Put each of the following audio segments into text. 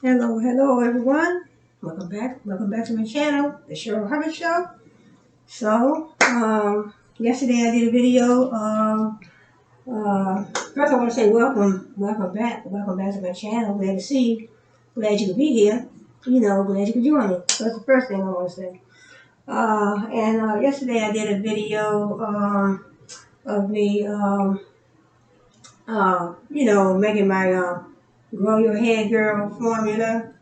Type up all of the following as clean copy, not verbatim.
Hello everyone. Welcome back to my channel, The Cheryl Hubbard Show. So, yesterday I did a video. First I want to say welcome back to my channel. Glad to see you. Glad you could be here. Glad you could join me. So that's the first thing I want to say. Yesterday I did a video of me, making my Grow Your Hair Girl formula.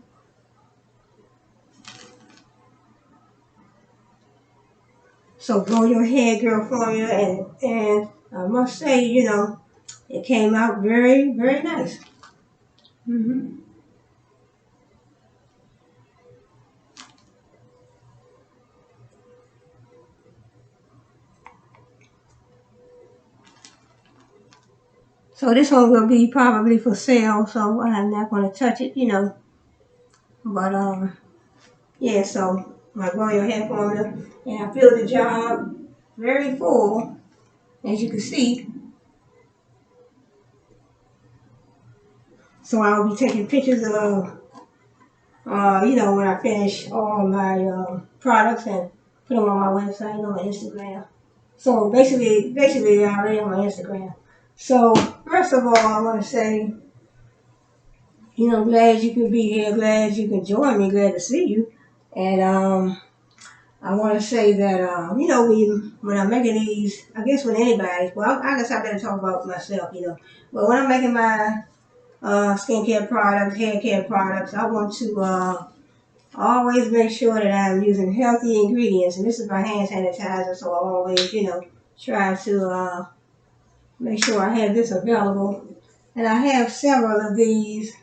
So Grow Your Hair Girl formula, and I must say, it came out very, very nice. So this one will be probably for sale, so I'm not going to touch it, But yeah, so my Grow Your Hair formula, and I filled the jar very full, as you can see. So I will be taking pictures of, when I finish all my products and put them on my website and on my Instagram. So basically, I already on my Instagram. So first of all, I want to say, glad you could be here, glad you could join me, glad to see you, and I want to say that when I'm making these, I guess with anybody, well, I guess I better talk about myself, But when I'm making my skincare products, hair care products, I want to always make sure that I'm using healthy ingredients, and this is my hand sanitizer, so I always, try to make sure I have this available. And I have several of these,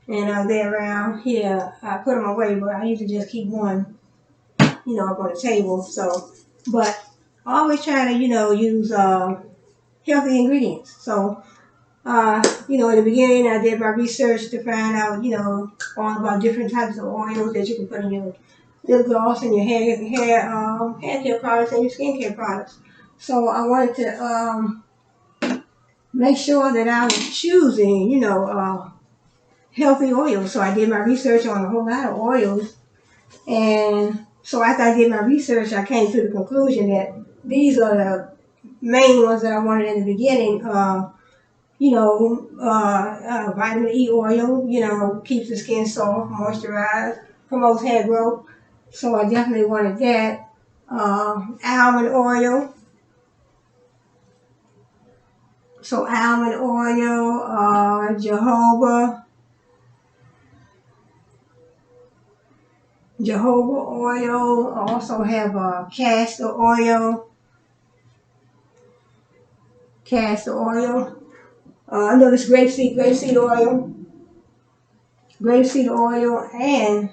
and they're around here. I put them away, but I usually just keep one, up on the table. So, but I always try to, use healthy ingredients. So, in the beginning, I did my research to find out, all about different types of oils that you can put in your lip gloss and your hair care products and your skincare products. So I wanted to make sure that I was choosing, healthy oils. So I did my research on a whole lot of oils. And so after I did my research, I came to the conclusion that these are the main ones that I wanted in the beginning. Vitamin E oil, keeps the skin soft, moisturized, promotes hair growth. So I definitely wanted that. Almond oil. So almond oil, jojoba oil. I also have castor oil. I know this grapeseed oil, and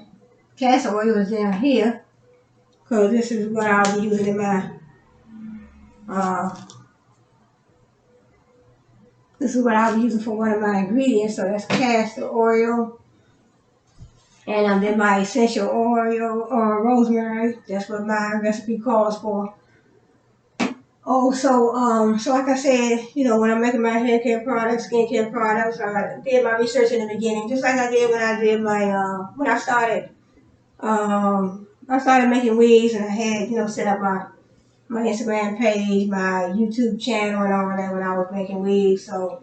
castor oil is down here because this is what I'll be using in my. Uh, this is what I'll be using for one of my ingredients. So that's castor oil, and then my essential oil or rosemary. That's what my recipe calls for. Oh, so like I said, when I'm making my hair care products, skincare products, I did my research in the beginning, just like I did when I did my, when I started making wigs, and I had, set up my Instagram page, my YouTube channel and all that when I was making wigs. So,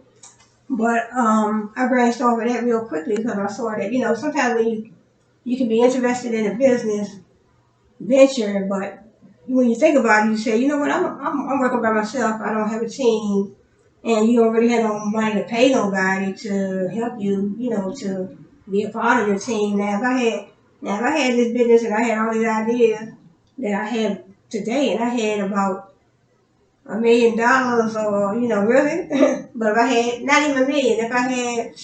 but, I branched off of that real quickly because I saw that, sometimes when you can be interested in a business venture, but when you think about it, you say, you know what, I'm working by myself. I don't have a team, and you don't really have no money to pay nobody to help you, to be a part of your team. Now if I had this business and I had all these ideas that I have today, and I had about $1 million, or really, but if I had not even a million, if I had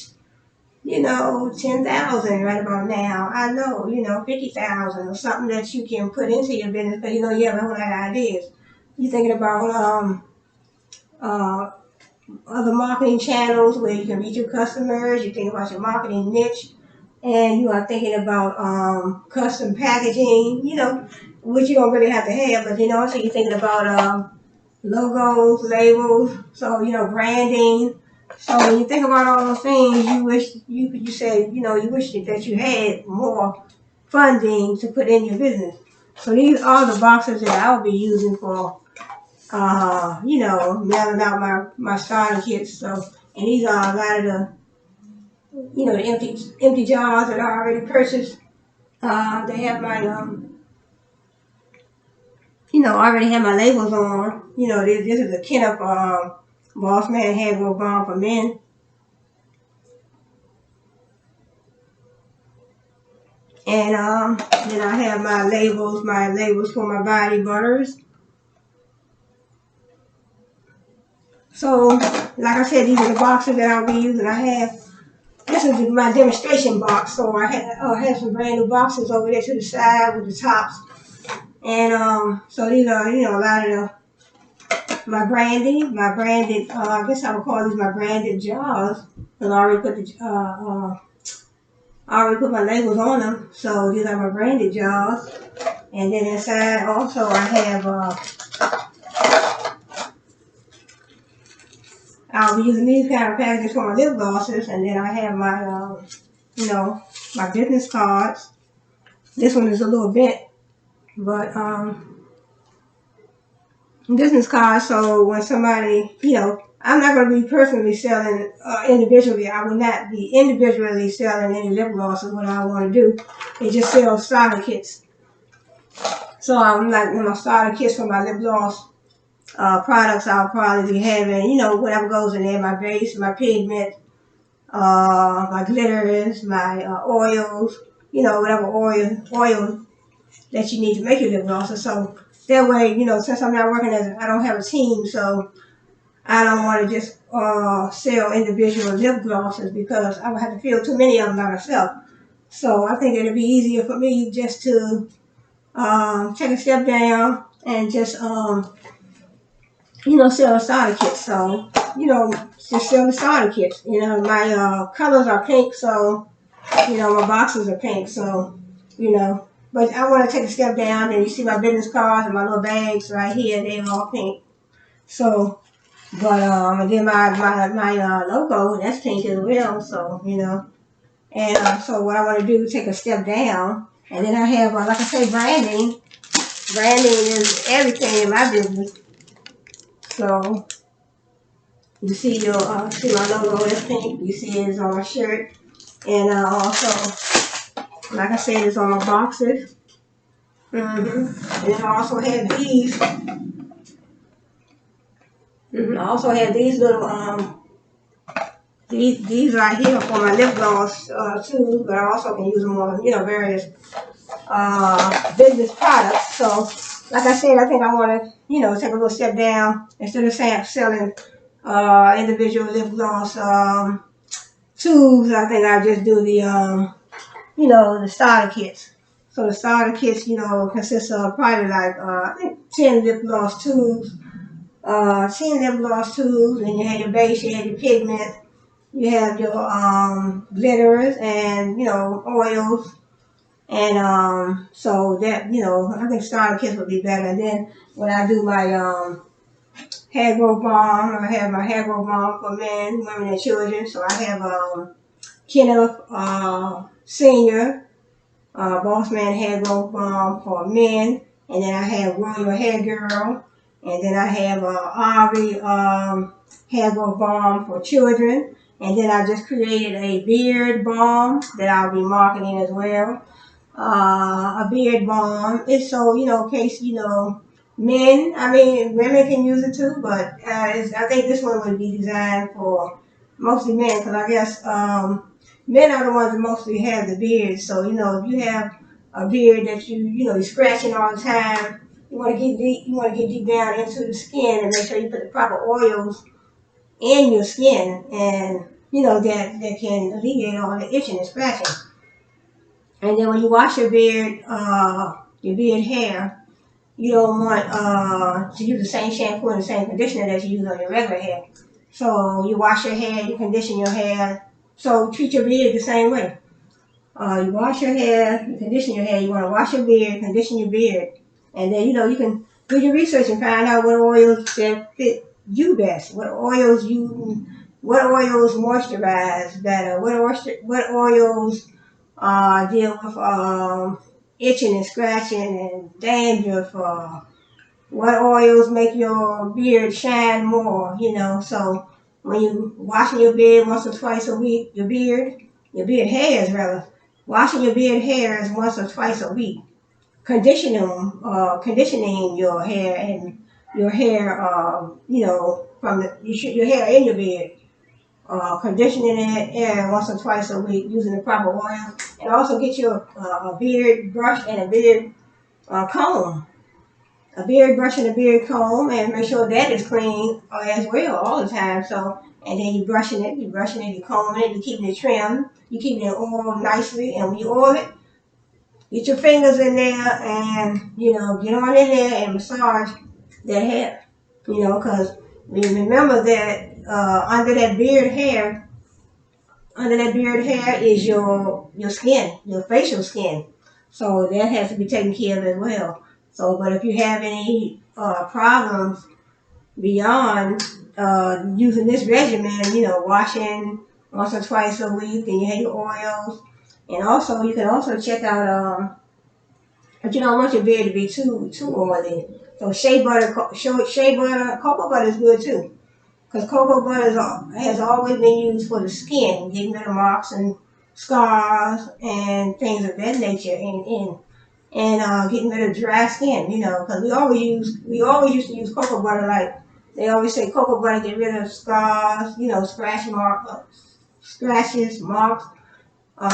10,000 right about now. I know, 50,000 or something that you can put into your business because you have a whole lot of ideas. You're thinking about uh, other marketing channels where you can reach your customers. You think about your marketing niche, and you are thinking about custom packaging. Which you don't really have to have, but so you're thinking about logos, labels. So branding. So when you think about all those things, you wish you said, you wish that you had more funding to put in your business. So these are the boxes that I'll be using for, mailing out my starter kits. So, and these are a lot of the empty jars that I already purchased. They have my, I already have my labels on. This is a Kenneth Boss Man Hair Growth Balm for Men. And then I have my labels for my body butters. So, like I said, these are the boxes that I'll be using. This is my demonstration box. So I have some brand new boxes over there to the side with the tops. And so these are, a lot of my branded, I guess I would call these my branded jars. Because I already put my labels on them. So these are my branded jars. And then inside also I have, I'll be using these kind of packages for my lip glosses. And then I have my, my business cards. This one is a little bent, but business cards. So when somebody, I'm not going to be personally selling individually. I will not be individually selling any lip glosses. What I want to do is just sell starter kits. So I'm like, my starter kits for my lip gloss products, I'll probably be having, whatever goes in there, my base, my pigment, my glitters, my oils, whatever oil that you need to make your lip glosses. So that way, since I'm not I don't have a team, so I don't want to just sell individual lip glosses because I would have to fill too many of them by myself. So I think it'd be easier for me just to take a step down and just sell a starter kit. So, just sell the starter kits. My colors are pink, so, my boxes are pink. So, but I want to take a step down, and you see my business cards and my little bags right here, they're all pink. So, but, and then my logo, that's pink as well. So, and so what I want to do is take a step down, and then I have, like I say, branding. Branding is everything in my business. So, you see see my logo is pink. You see it's on my shirt, and also, like I said, it's on my boxes. And then I also have these. I also have these little these right here for my lip gloss too. But I also can use them on various business products. So, like I said, I think I want to take a little step down instead of selling individual lip gloss tubes. I think I just do the starter kits. So the starter kits, consist of probably like I think 10 lip gloss tubes. 10 lip gloss tubes, and you have your base, you have your pigment, you have your glitters and oils. And so that I think starter kits would be better. And then when I do my hair growth balm, I have my hair growth balm for men, women, and children. So I have Kenneth Senior Boss Man Hair Growth Balm for men, and then I have Grow Your Hair Girl, and then I have Ari Hair Growth Balm for children, and then I just created a beard balm that I'll be marketing as well. A beard balm. It's so, in case, men, I mean, women can use it too, but I think this one would be designed for mostly men, because I guess men are the ones that mostly have the beard. So, if you have a beard that you're scratching all the time, you want to get deep down into the skin and make sure you put the proper oils in your skin, and, that can alleviate all the itching and scratching. And then when you wash your beard hair, you don't want to use the same shampoo and the same conditioner that you use on your regular hair. So you wash your hair, you condition your hair. So treat your beard the same way. You wash your hair, you condition your hair. You want to wash your beard, condition your beard. And then, you can do your research and find out what oils that fit you best, what oils you what oils moisturize better, what oils deal with itching and scratching and dandruff, what oils make your beard shine more, So when you washing your beard once or twice a week, your beard hairs rather, washing your beard hairs once or twice a week, conditioning your hair and your hair, from your hair in your beard, conditioning it once or twice a week using the proper oil, and also get your a beard brush and a beard comb, a beard brush and a beard comb, and make sure that is clean as well all the time. So, and then you combing it, you keeping it trimmed, you keeping it oiled nicely, and when you oil it, get your fingers in there and, get on in there and massage that hair, because remember that under that beard hair is your skin, your facial skin. So that has to be taken care of as well. So, but if you have any problems beyond using this regimen, washing once or twice a week, and you have your oils, and also you can also check out, but you don't want your beard to be too oily. So shea butter, cocoa butter is good too. Because cocoa butter has always been used for the skin, getting rid of marks and scars and things of that nature, and getting rid of dry skin. Because we always used to use cocoa butter, like they always say cocoa butter get rid of scars, scratches, marks. So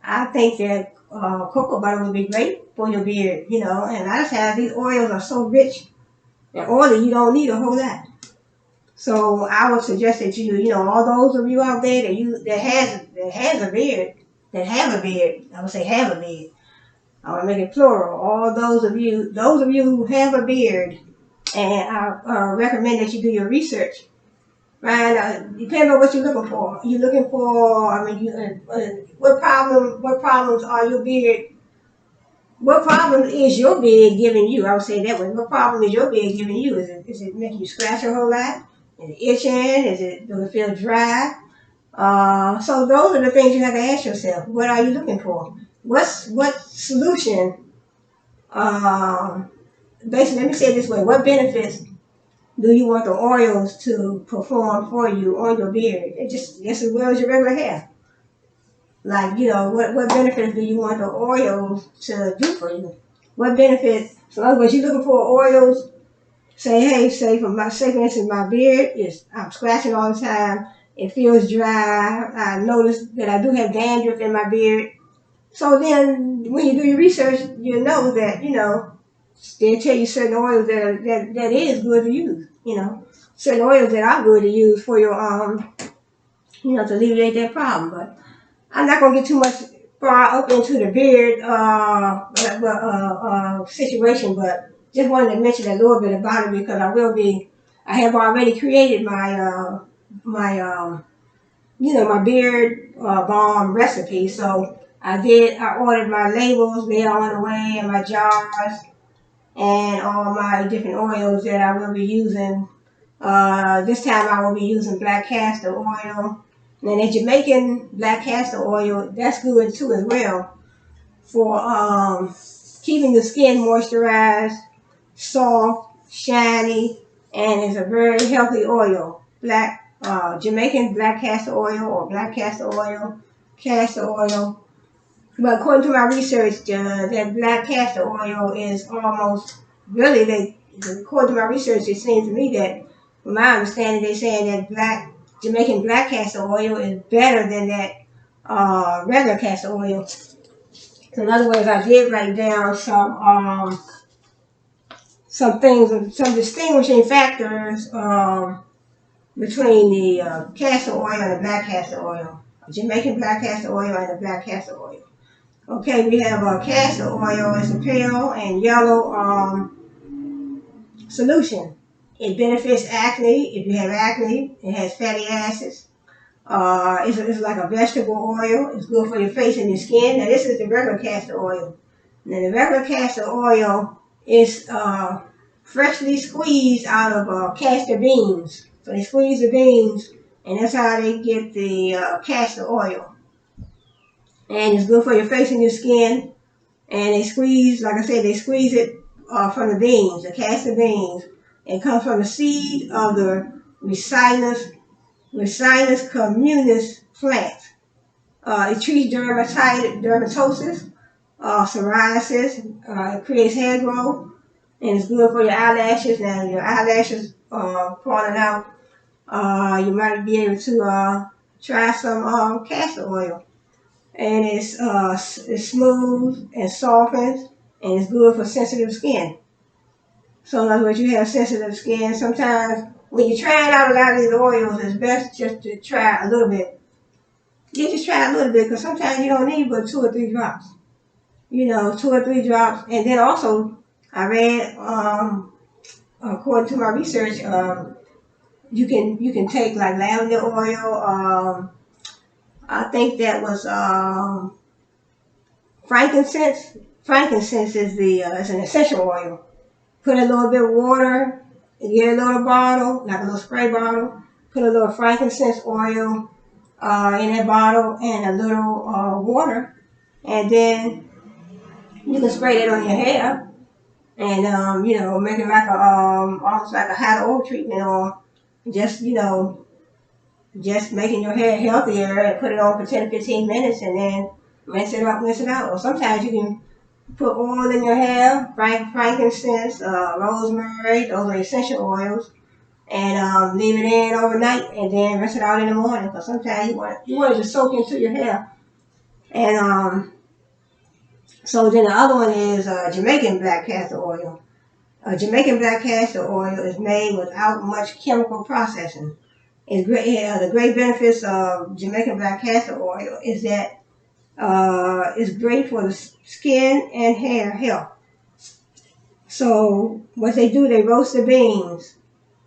I think that cocoa butter would be great for your beard. And a lot of times these oils are so rich and oily, you don't need a whole lot. So I would suggest that all those of you out there that has a beard, that have a beard, I would say have a beard. I want to make it plural. All those of you who have a beard, and I recommend that you do your research. Right? Depending on what you're looking for. You're looking for, what problems are your beard? What problem is your beard giving you? I would say that way. What problem is your beard giving you? Is it making you scratch a whole lot? Is it itching? Does it feel dry? So those are the things you have to ask yourself. What are you looking for? What solution? Basically, let me say it this way: what benefits do you want the oils to perform for you on your beard? It just as well as your regular hair. Like, what benefits do you want the oils to do for you? What benefits? So in other words, you're looking for oils. Say for instance, my beard I'm scratching all the time. It feels dry. I notice that I do have dandruff in my beard. So then, when you do your research, you know that they'll tell you certain oils that is good to use. Certain oils that are good to use for your to alleviate that problem. But I'm not gonna get too much far up into the beard situation, but just wanted to mention a little bit about it because I have already created my beard balm recipe. So I ordered my labels, they are on the way, and my jars, and all my different oils that I will be using. This time I will be using black castor oil. And the Jamaican black castor oil, that's good too as well for keeping the skin moisturized, soft, shiny, and it's a very healthy oil. Jamaican black castor oil or black castor oil. But according to my research, that black castor oil is almost according to my research, it seems to me that, from my understanding, they're saying that Jamaican black castor oil is better than that regular castor oil. So in other words, I did write down some things, some distinguishing factors between the castor oil and the black castor oil. Jamaican black castor oil and the black castor oil. Okay, we have castor oil. It's a pale and yellow solution. It benefits acne. If you have acne, it has fatty acids. It's like a vegetable oil. It's good for your face and your skin. Now, this is the regular castor oil. Now, the regular castor oil is freshly squeezed out of castor beans. So they squeeze the beans, and that's how they get the castor oil. And it's good for your face and your skin. And they squeeze, like I said, they squeeze it from the beans, the castor beans. It comes from the seed of the Ricinus communis plant. It treats dermatosis, psoriasis. It creates hair growth, and it's good for your eyelashes. Now, your eyelashes falling out, you might be able to try some castor oil. And it's smooth and softens, and it's good for sensitive skin. So in other words, you have sensitive skin. Sometimes when you're trying out a lot of these oils, it's best just to try a little bit. You just try a little bit, because sometimes you don't need but 2 or 3 drops. 2 or 3 drops. And then also, I read, according to my research, you can take like lavender oil. I think that was frankincense. Frankincense is an essential oil. Put a little bit of water, get a little bottle, like a little spray bottle. Put a little frankincense oil in that bottle and a little water, and then you can spray that on your hair, and make it like a almost like a hot oil treatment, or just just making your hair healthier, and put it on for 10 to 15 minutes, and then rinse it out. Or sometimes you can put oil in your hair, frankincense, rosemary. Those are essential oils, and leave it in overnight, and then rinse it out in the morning. Because sometimes you want it to soak into your hair. And so then the other one is Jamaican black castor oil. Jamaican black castor oil is made without much chemical processing. It's great. The great benefits of Jamaican black castor oil is that it's great for the skin and hair health. So what they do, they roast the beans.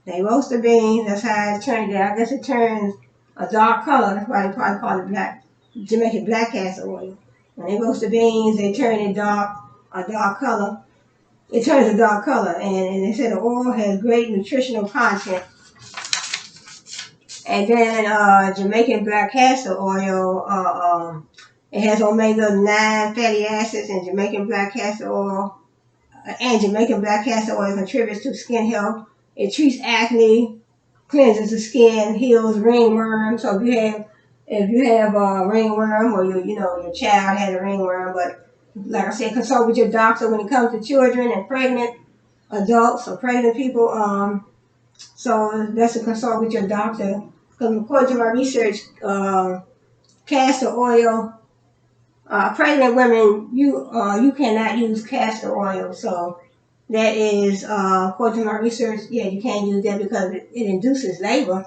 That's how it turns. I guess it turns a dark color. That's why they probably call it Jamaican black castor oil. When they roast the beans, they turn it a dark color. It turns a dark color, and they say the oil has great nutritional content. And then Jamaican black castor oil, it has omega-9 fatty acids, and Jamaican black castor oil contributes to skin health. It treats acne, cleanses the skin, heals ringworm. So if you have a ringworm, or your child has a ringworm, but like I said, consult with your doctor when it comes to children and pregnant adults or pregnant people. So that's to consult with your doctor. Because according to my research, castor oil, pregnant women, you cannot use castor oil. So that is, according to my research, yeah, you can't use that because it induces labor.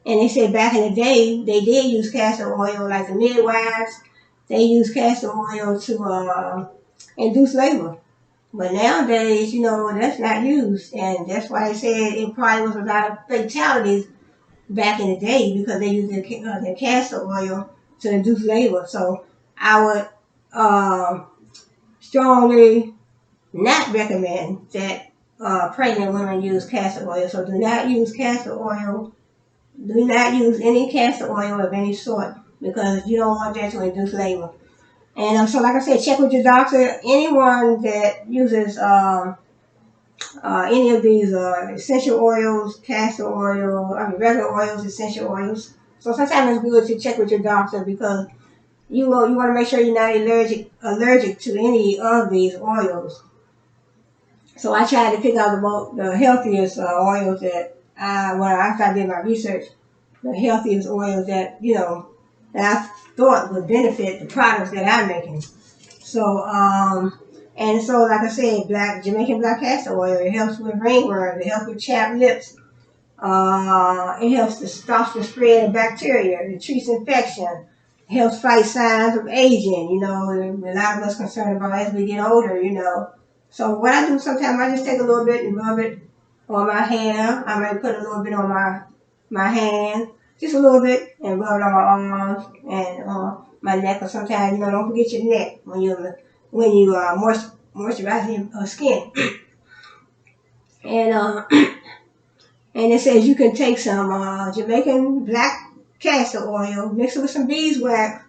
And they said back in the day, they did use castor oil, like the midwives, they use castor oil to induce labor. But nowadays, that's not used. And that's why they said it probably was a lot of fatalities back in the day, because they used the castor oil to induce labor. So I would strongly not recommend that pregnant women use castor oil. So do not use castor oil. Do not use any castor oil of any sort, because you don't want that to induce labor. And so, like I said, check with your doctor. Anyone that uses any of these essential oils, castor oil, regular oils, essential oils. So sometimes it's good to check with your doctor, because you want to make sure you're not allergic to any of these oils. So I tried to pick out the healthiest oils that after I did my research, the healthiest oils that that I thought would benefit the products that I'm making. So and so, like I said, Jamaican black castor oil, it helps with ringworm, it helps with chapped lips, it helps to stop the spread of bacteria, it treats infection, it helps fight signs of aging. A lot of us concerned about as we get older. So what I do sometimes, I just take a little bit and rub it on my hair. I might put a little bit on my hand, just a little bit, and rub it on my arms and my neck. Or sometimes, don't forget your neck when you moisturize your skin. And And it says you can take some Jamaican black castor oil, mix it with some beeswax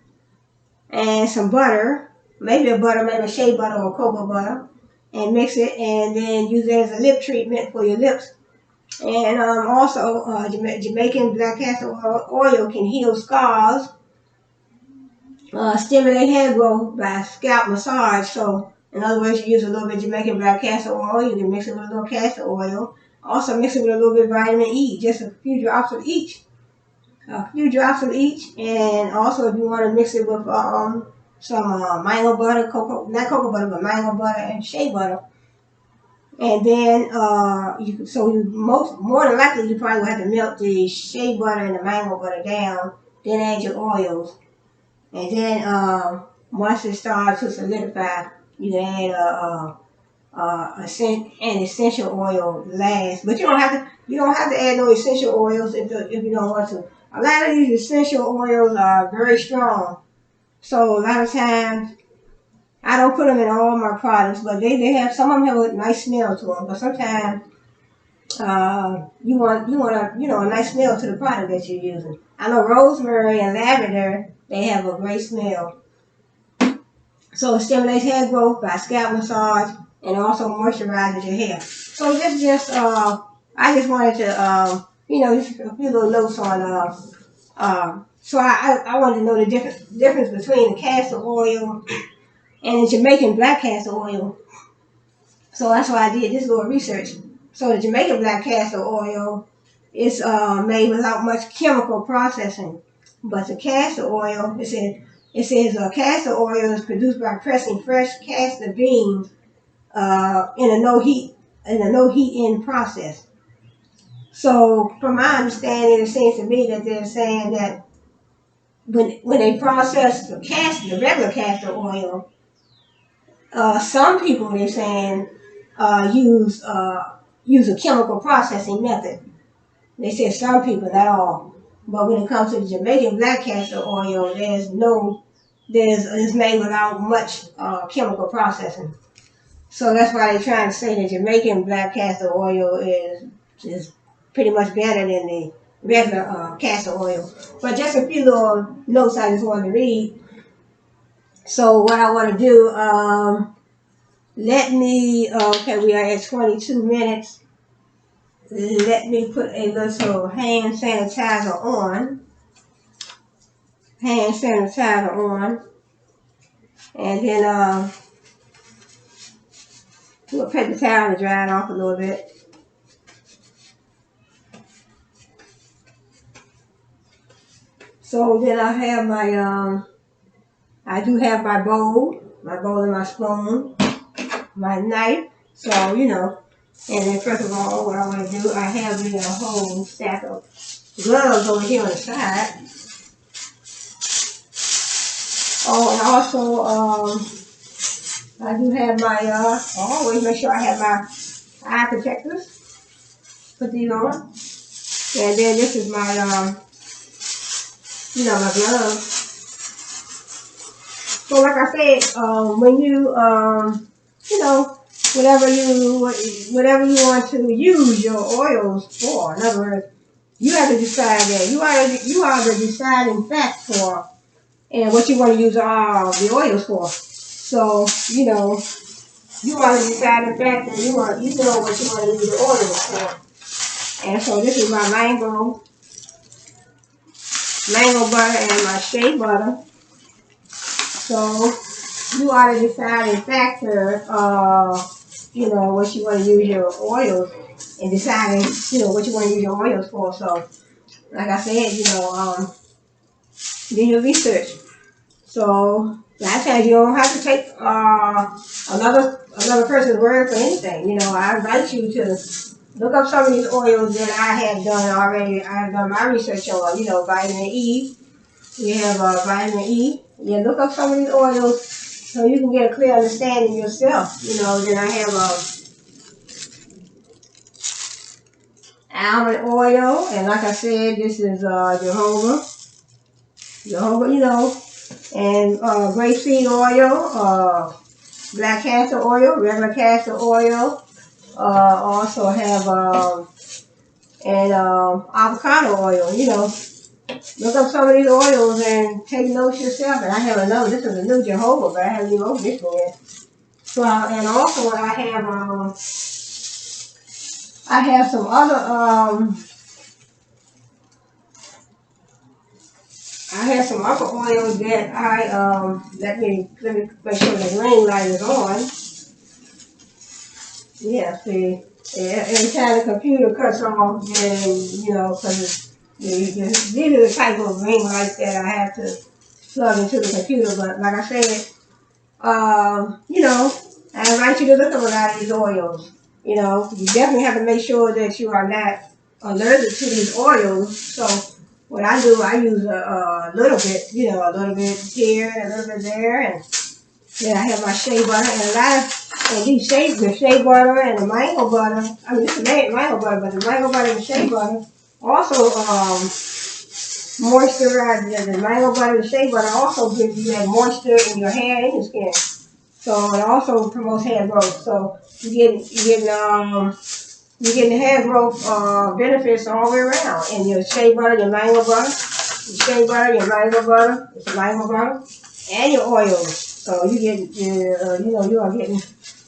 and some butter, maybe maybe shea butter or cocoa butter, and mix it, and then use it as a lip treatment for your lips. And also, Jamaican black castor oil can heal scars, stimulate hair growth by scalp massage. So, in other words, you use a little bit of Jamaican black castor oil, you can mix it with a little castor oil. Also, mix it with a little bit of vitamin E, just a few drops of each. A few drops of each. And also, if you want to mix it with some mango butter, not cocoa butter, but mango butter and shea butter. And then, more than likely, you probably will have to melt the shea butter and the mango butter down, then add your oils. And then, once it starts to solidify, you can add an essential oil last. But you don't have to add no essential oils if you don't want to. A lot of these essential oils are very strong. So a lot of times, I don't put them in all my products, but they have, some of them have a nice smell to them. But sometimes you want a nice smell to the product that you're using. I know rosemary and lavender, they have a great smell. So it stimulates hair growth by scalp massage and also moisturizes your hair. So I just wanted to just a few little notes on so I wanted to know the difference between the castor oil and the Jamaican black castor oil. So that's why I did this little research. So the Jamaican black castor oil is made without much chemical processing. But the castor oil, it says castor oil is produced by pressing fresh castor beans in a no heat in process. So from my understanding, it seems to me that they're saying that when they process the regular castor oil, some people, they're saying, use a chemical processing method. They said some people, not all. But when it comes to the Jamaican black castor oil, it's made without much chemical processing. So that's why they're trying to say that Jamaican black castor oil is pretty much better than the regular castor oil. But just a few little notes I just wanted to read. So what I want to do, we are at 22 minutes. Let me put a little hand sanitizer on. And then we'll put the towel to dry it off a little bit. So then I have I do have my bowl and my spoon, my knife. So, and then first of all, what I want to do, I have a whole stack of gloves over here on the side. Oh, and also, I do have I always make sure I have my eye protectors. Put these on. And then this is my, my gloves. So like I said, when you, whatever you want to use your oils for, in other words, you have to decide that. You are the deciding factor and what you want to use the oils for. So, you are the deciding factor. You know what you want to use the oils for. And so this is my mango butter and my shea butter. So you are the deciding factor, what you want to use your oils and deciding, what you want to use your oils for. So, like I said, do your research. So, a lot of times you don't have to take another person's word for anything. I invite you to look up some of these oils that I have done already. I have done my research on, vitamin E. We have vitamin E. Yeah, look up some of these oils so you can get a clear understanding yourself. Then I have almond oil, and like I said, this is jojoba, and grapeseed oil, black castor oil, regular castor oil. Also have and avocado oil. You know, look up some of these oils and take notes yourself. And I have another. This is a new Jehovah, but I haven't even opened this one yet. So, and also I have some other oils that let me make sure the green light is on. Yeah, see, every time the computer cuts off, then you know, because these are the type of green lights that I have to plug into the computer. But like I said, you know, I invite you to look at a lot of these oils. You know, you definitely have to make sure that you are not allergic to these oils. So what I do, I use a little bit, you know, a little bit here and a little bit there, and then I have my shea butter and a lot of the shea butter and the mango butter. I mean, this is mango butter, but the mango butter and the shea butter also moisturize. The mango butter and the shea butter also gives you that moisture in your hair and your skin. So it also promotes hair growth. So you're getting hair growth benefits all the way around. And your shea butter, your mango butter, your shea butter, your mango butter, and your oils. So you you are getting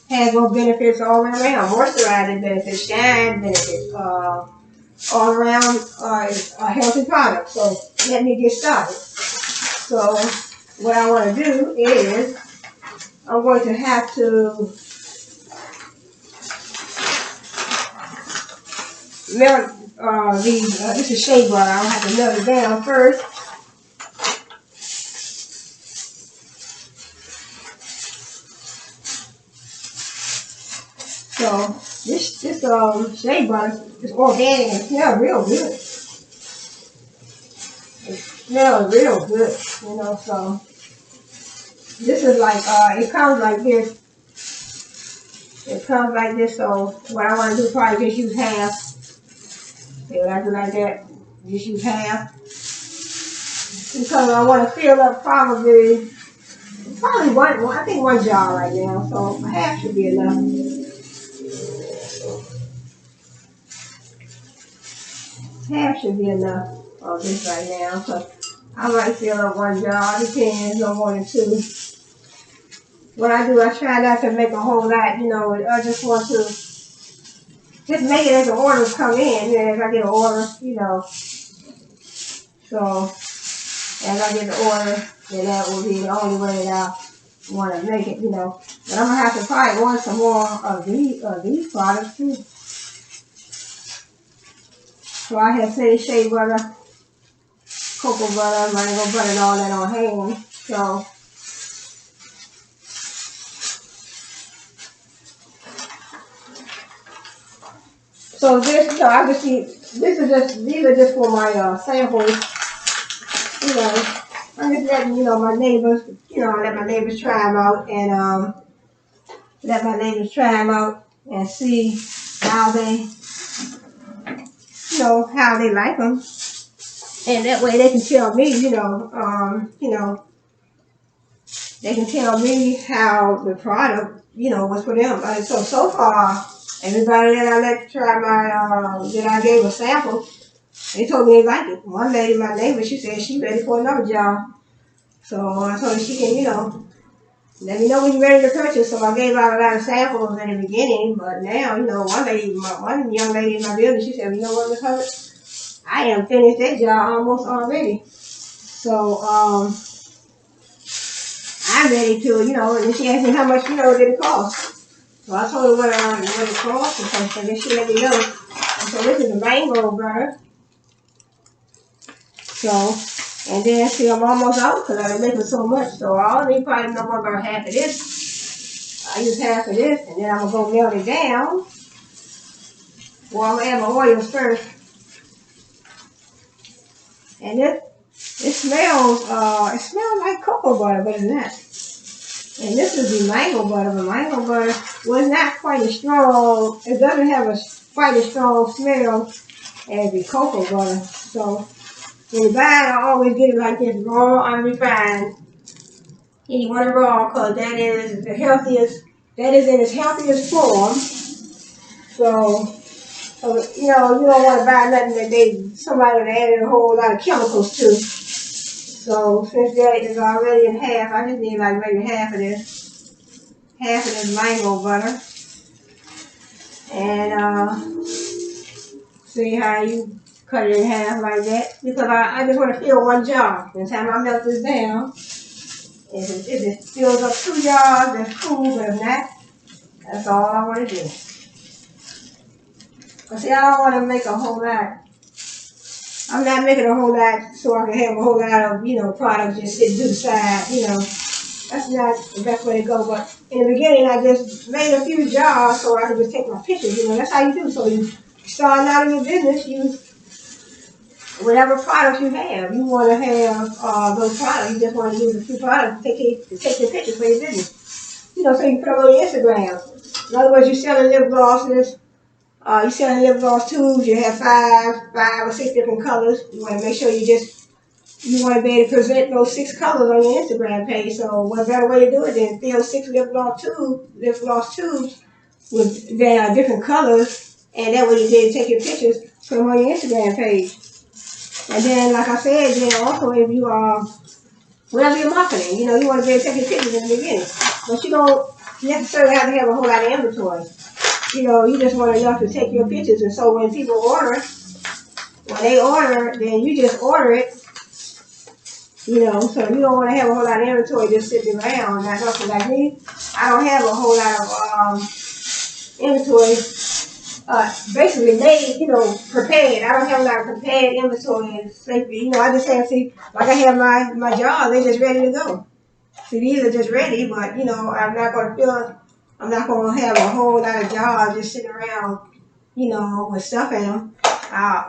hair growth benefits all the way around. Moisturizing benefits, shine benefits, all around a healthy product. So let me get started. So what I want to do is I'm going to have to melt this is shea butter. I'll have to melt it down first. So this shea butter is organic and smells real good. It smells real good, you know. So this is like it comes like this. It comes like this. So what I want to do is probably just use half. See what I do like that? Just use half because I want to fill up probably one. I think one jar right now. So half should be enough. Half should be enough of this right now. So I might fill up one jar. Depends, no more than two. What I do, I try not to make a whole lot. You know, I just want to just make it as the orders come in. And as I get an order, you know. So as I get the order, then that will be the only way that I want to make it. You know, but I'm gonna have to probably order some more of these products too. So I have shea butter, cocoa butter, mango butter, and all that on hand. So this, so I just see, these are just for my samples. You know, I'm just letting my neighbors, let my neighbors try them out and see how they, how they like them. And that way they can tell me, they can tell me how the product, was for them. So far, everybody that I let try that I gave a sample, they told me they liked it. One lady, my neighbor, she said she's ready for another job. So I told her she can, let me know when you're ready to purchase. So I gave out a lot of samples in the beginning, but now, one young lady in my building, she said, you know what, Miss Hubbard? I am finished that job almost already. So I'm ready to, and she asked me how much, did it cost. So I told her what it cost, and so then she let me know. And so this is a mango butter. So, and then see, I'm almost out because I've been making so much. So I only probably know about half of this. I use half of this, and then I'm going to go melt it down. Well, I'm going to add my oils first. And it smells like cocoa butter, but it's not. And this is the mango butter. The mango butter was not quite as strong. It doesn't have quite as strong smell as the cocoa butter. So when you buy it, I always get it like this, raw, unrefined. And you want it raw because that is the healthiest. That is in its healthiest form. So So, you know, you don't want to buy nothing that somebody added a whole lot of chemicals to. So since that is already in half, I just need like maybe half of this mango butter. And see how you cut it in half like that. Because I just want to fill one jar. By the time I melt this down, if it fills up 2 jars, that's cool. But if not, that's all I want to do. But see, I don't want to make a whole lot. I'm not making a whole lot so I can have a whole lot of, you know, products just sitting to the side, you know. That's not the best way to go. But in the beginning, I just made a few jars so I could just take my pictures. You know, that's how you do. So you start out in your business, whatever products you have, you want to have those products. You just want to use a few products to take your pictures for your business. You know, so you can put them on your Instagram. In other words, you're selling lip glosses. You're selling lip gloss tubes. You have five or 6 different colors. You want to make sure you want to be able to present those 6 colors on your Instagram page. So what better way to do it than fill 6 lip gloss tubes with different colors, and that way you can take your pictures, put them on your Instagram page. And then, like I said, then also if you whatever you're marketing, you know, you want to be able to take your pictures in the beginning, but you don't necessarily have to have a whole lot of inventory. You know, you just want enough to take your pictures, and so when people order, then you just order it. You know, so you don't want to have a whole lot of inventory just sitting around. Not nothing like me. I don't have a whole lot of inventory. Basically made, you know, prepared. I don't have a lot of prepared inventory and safety. You know, I just have like I have my jars, they're just ready to go. See, these are just ready, but you know, I'm not gonna have a whole lot of jars just sitting around, you know, with stuff in them.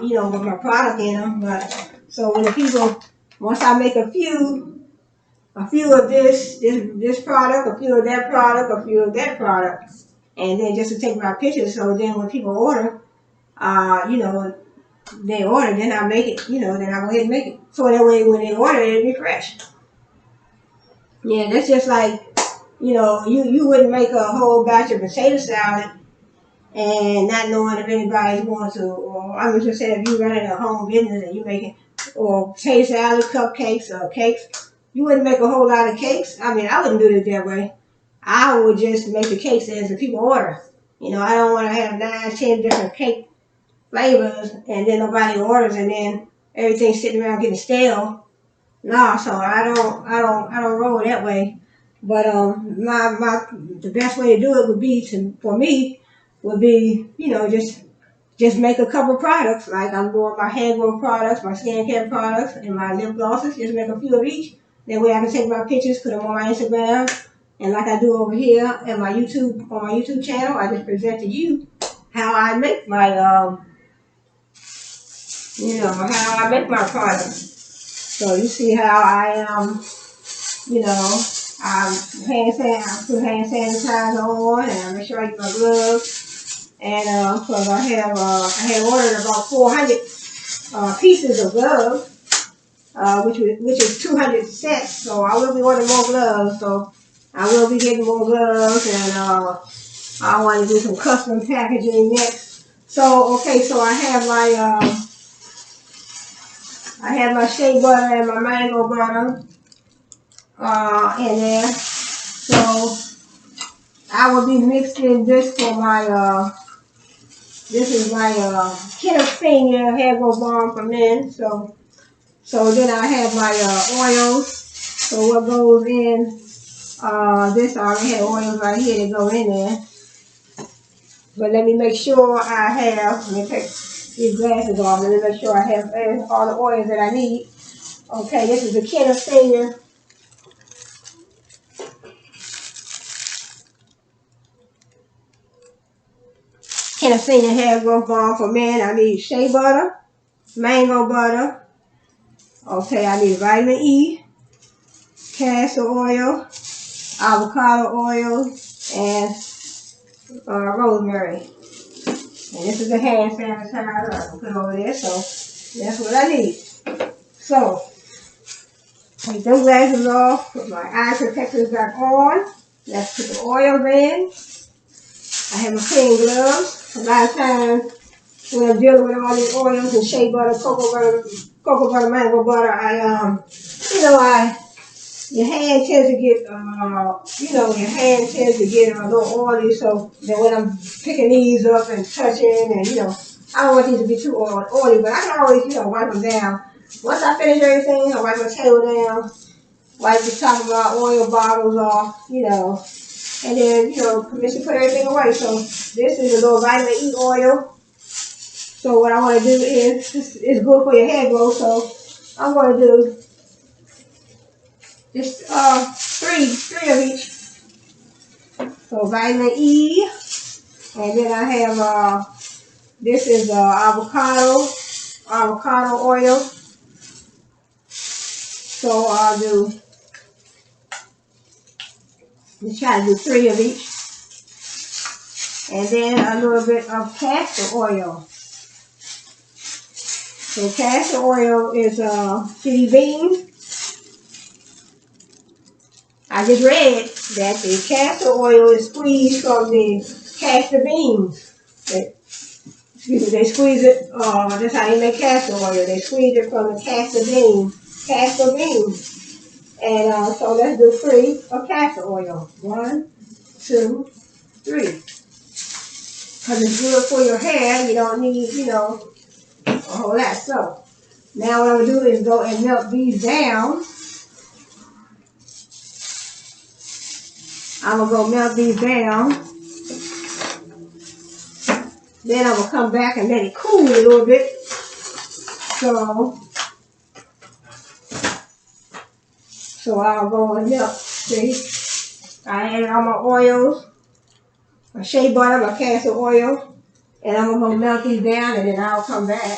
You know, with my product in them. But so when the people, once I make a few of this product, a few of that product, a few of that product, and then just to take my pictures. So then when people order, you know, they order, then I make it, you know, then I go ahead and make it. So that way when they order, it'll be fresh. Yeah, that's just like, you know, you wouldn't make a whole batch of potato salad and not knowing if anybody's going to, or I was just saying if you're running a home business and you're making, or potato salad, cupcakes, or cakes, you wouldn't make a whole lot of cakes. I mean, I wouldn't do it that way. I would just make the cakes as the people order. You know, I don't want to have 9, 10 different cake flavors and then nobody orders and then everything's sitting around getting stale. No, so I don't roll that way. But the best way to do it would be for me would be, you know, just make a couple products. Like I'm doing my hair growth products, my skincare products, and my lip glosses. Just make a few of each. That way I can take my pictures, put them on my Instagram, and like I do over here at my on my YouTube channel, I just present to you how I make my how I make my products. So you see how I you know, I put hand sanitizer on, and I make sure I get my gloves. And because I had ordered about 400 pieces of gloves, which is 200 sets. So I will be ordering more gloves. So I will be getting more gloves, and I want to do some custom packaging next. So okay, so I have my shea butter and my mango butter in there. So I will be mixing this for my this is my Kenneth hair growth balm for men. So then I have my oils. So what goes in this, I already have oils right here that go in there. But let me make sure let me take these glasses off. Let me make sure I have all the oils that I need. Okay, this is the Kenneth hair growth balm for men. I need shea butter, mango butter. Okay, I need vitamin E, castor oil, avocado oil, and rosemary. And this is a hand sanitizer I can put over there, so that's what I need. So, take those glasses off, put my eye protectors back on. Let's put the oils in. I have my clean gloves. A lot of times, when I'm dealing with all these oils and shea butter, cocoa butter, mango butter, you know, your hand tends to get, your hand tends to get a little oily. So that when I'm picking these up and touching, and I don't want these to be too oily, but I can always, wipe them down. Once I finish everything, I wipe my table down, wipe the top of my oil bottles off, and then, permission to put everything away. So this is a little vitamin E oil. So what I want to do is, it's good for your hair growth. So I'm going to do just three of each. So vitamin E, and then I have this is avocado oil. So I'll just try to do three of each, and then a little bit of castor oil. So castor oil is chili beans. I just read that the castor oil is squeezed from the castor beans. They squeeze it, that's how you make castor oil. They squeeze it from the castor beans. And so let's do three of castor oil. 1, 2, 3. Because it's good for your hair. You don't need, a whole lot. So now what I'm going to do is go and melt these down. I'm going to go melt these down. Then I'm going to come back and let it cool a little bit. So I'll go and melt. See, I added all my oils, my shea butter, my castor oil, and I'm going to melt these down, and then I'll come back.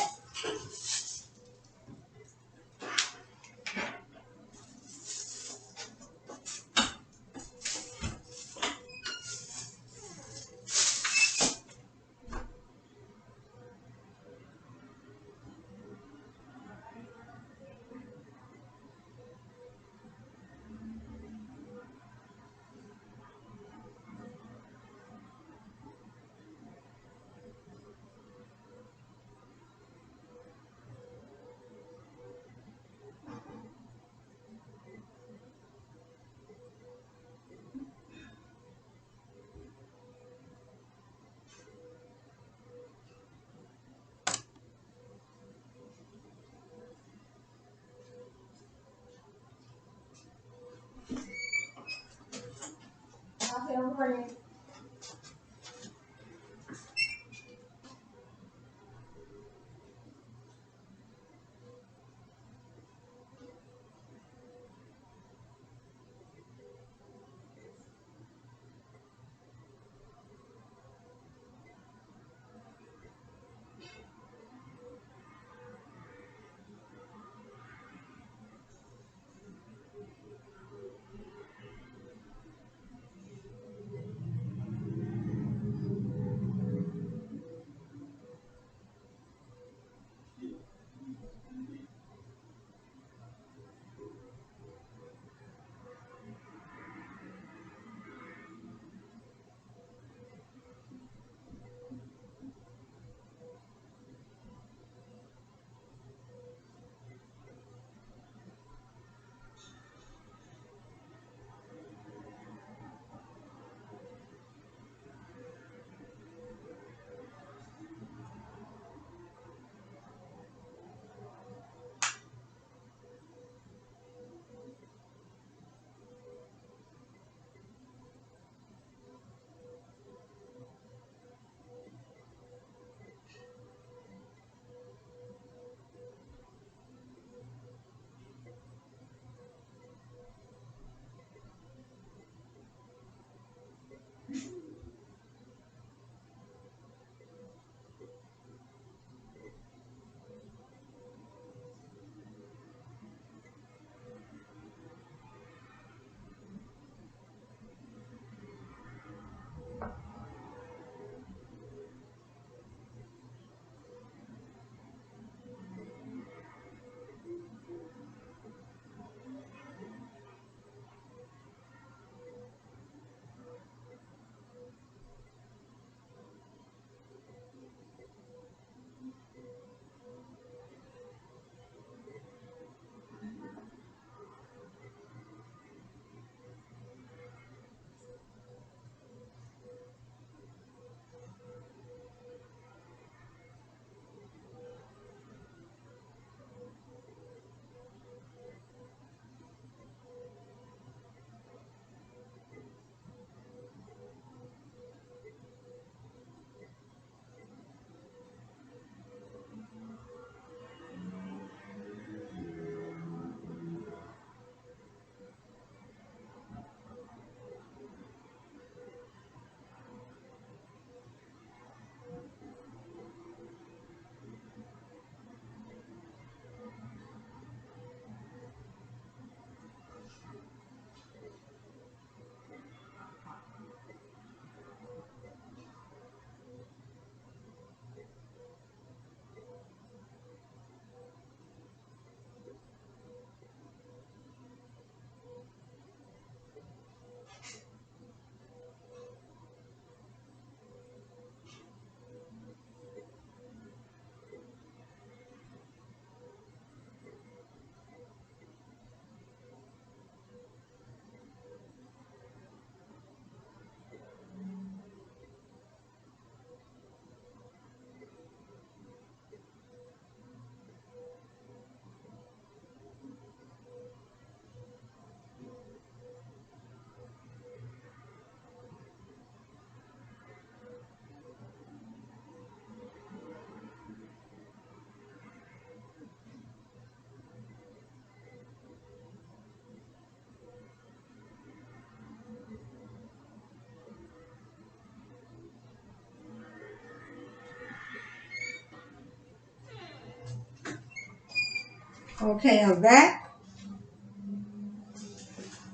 Okay, I'm back.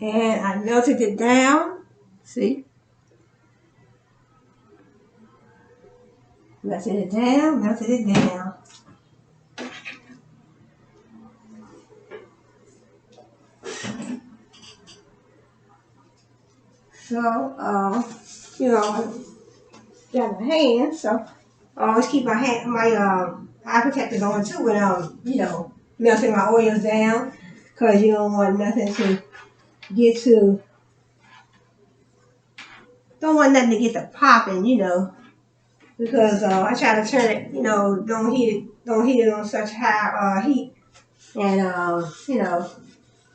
And I melted it down. See? Melted it down, melted it down. So, got my hands, so I always keep my eye protectors on too when melting my oils down, because you don't want nothing to get to, don't want nothing to get to popping, because I try to turn it, don't heat it on such high heat, and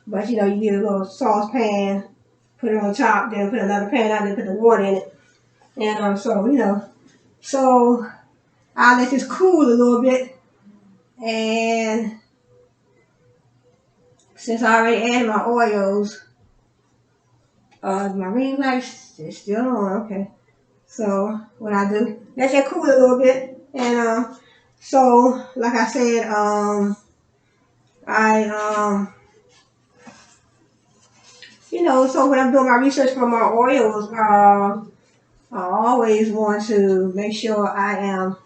but you get a little saucepan, put it on top, then put another pan out there, put the water in it, and so I'll let this cool a little bit, and since I already added my oils, my ring light is still on, okay. So what I do, let that cool a little bit, and so like I said, I so when I'm doing my research for my oils, I always want to make sure I am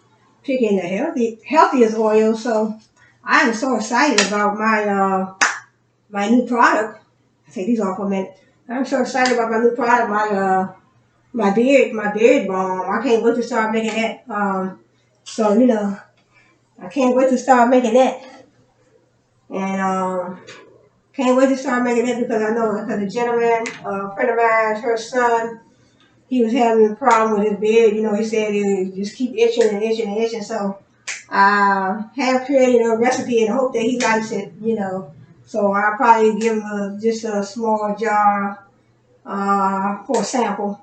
picking the healthiest oil. So I am so excited about my new product. I take these off for a minute. I'm so excited about my new product, my beard balm. I can't wait to start making that. So I can't wait to start making that, and can't wait to start making that because I know because a gentleman, a friend of mine, her son, he was having a problem with his beard. He said it just keep itching and itching and itching. So I have created a recipe and I hope that he likes it. So I'll probably give him just a small jar for a sample.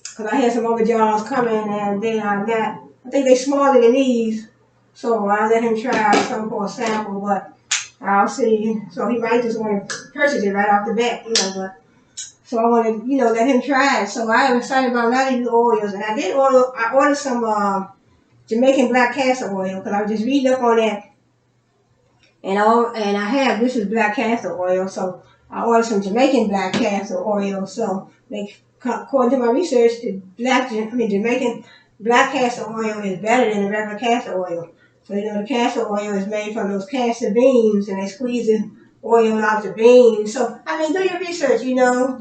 Because I had some other jars coming and they are not, I think they're smaller than these. So I'll let him try some for a sample, but I'll see. So he might just want to purchase it right off the bat. So I want to, let him try it. So I am excited about a lot of these oils. And I ordered some Jamaican black castor oil because I was just reading up on that. And I have, this is black castor oil. So I ordered some Jamaican black castor oil. So according to my research, the Jamaican black castor oil is better than the regular castor oil. So the castor oil is made from those castor beans, and they squeeze the oil out the beans. So do your research. Do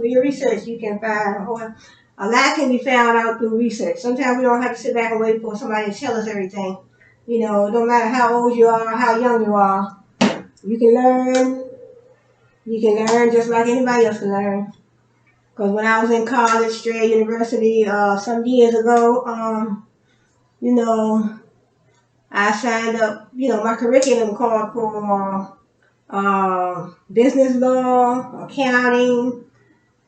your research. You can find a lot can be found out through research. Sometimes we don't have to sit back and wait for somebody to tell us everything. No matter how old you are, how young you are, you can learn. You can learn just like anybody else can learn. Because when I was in college, Strayer University, some years ago, I signed up, my curriculum called for business law, accounting,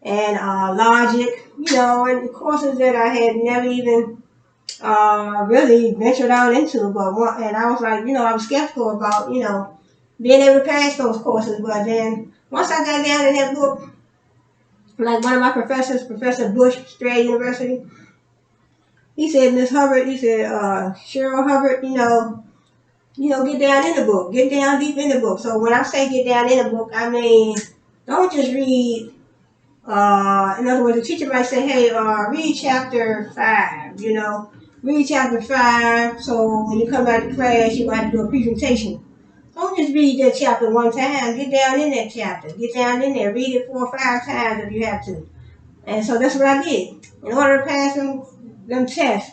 and logic, and courses that I had never even really ventured out into. And I was like, I was skeptical about, being able to pass those courses. But then once I got down in that book, like one of my professors, Professor Bush, Strayer University, he said, Miss Hubbard, he said, Cheryl Hubbard, get down in the book, get down deep in the book. So when I say get down in the book, I mean, don't just read, in other words, the teacher might say, hey, read chapter 5, read chapter 5, so when you come back to class, you might do a presentation. Don't just read that chapter one time, get down in that chapter, get down in there, read it 4 or 5 times if you have to. And so that's what I did. In order to pass them tests,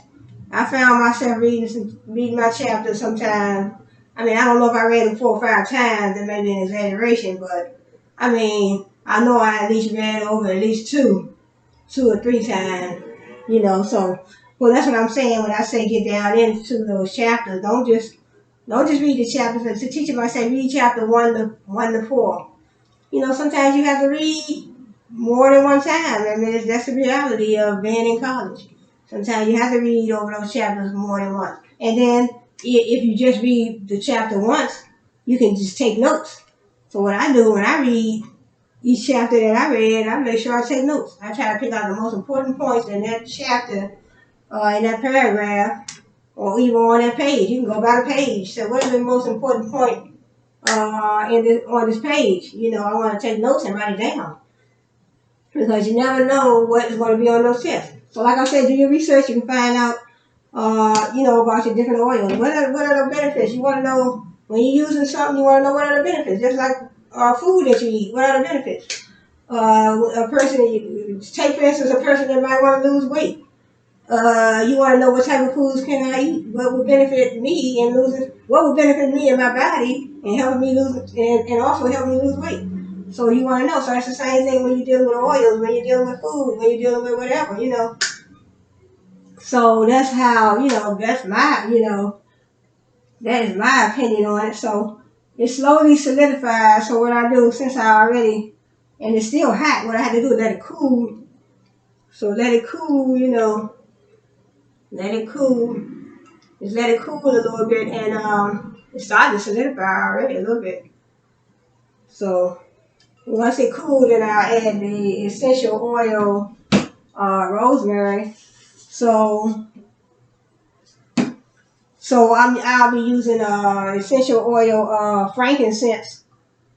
I found myself reading my chapter sometime. I don't know if I read them 4 or 5 times, that may be an exaggeration, but I know I at least read over at least two or 3 times, so, well, that's what I'm saying when I say get down into those chapters. Don't just read the chapters. The teacher might say read chapter 1 to 4. Sometimes you have to read more than one time. That's the reality of being in college. Sometimes you have to read over those chapters more than once. And then if you just read the chapter once, you can just take notes. So what I do when I read each chapter that I read, I make sure I take notes. I try to pick out the most important points in that chapter, in that paragraph, or even on that page. You can go by the page. So what is the most important point on this page. You know, I want to take notes and write it down because you never know what is going to be on those tests. So, like I said, do your research. You can find out, you know, about your different oils. What are the benefits? You want to know when you're using something. You want to know what are the benefits. Just like food that you eat. What are the benefits? A person, take for instance, a person that might want to lose weight. You want to know what type of foods can I eat? What would benefit me in losing? What would benefit me in my body and help me lose and also help me lose weight? So you want to know. So that's the same thing when you're dealing with oils, when you're dealing with food, when you're dealing with whatever, you know. So that's how, you know, that's my, you know, that is my opinion on it. So it slowly solidifies. So what I do, since I already, and it's still hot, what I had to do is let it cool. So let it cool, you know, let it cool. Just let it cool a little bit, and it started to solidify already a little bit. So once it cooled, then I'll add the essential oil, rosemary. So I'll be using essential oil, frankincense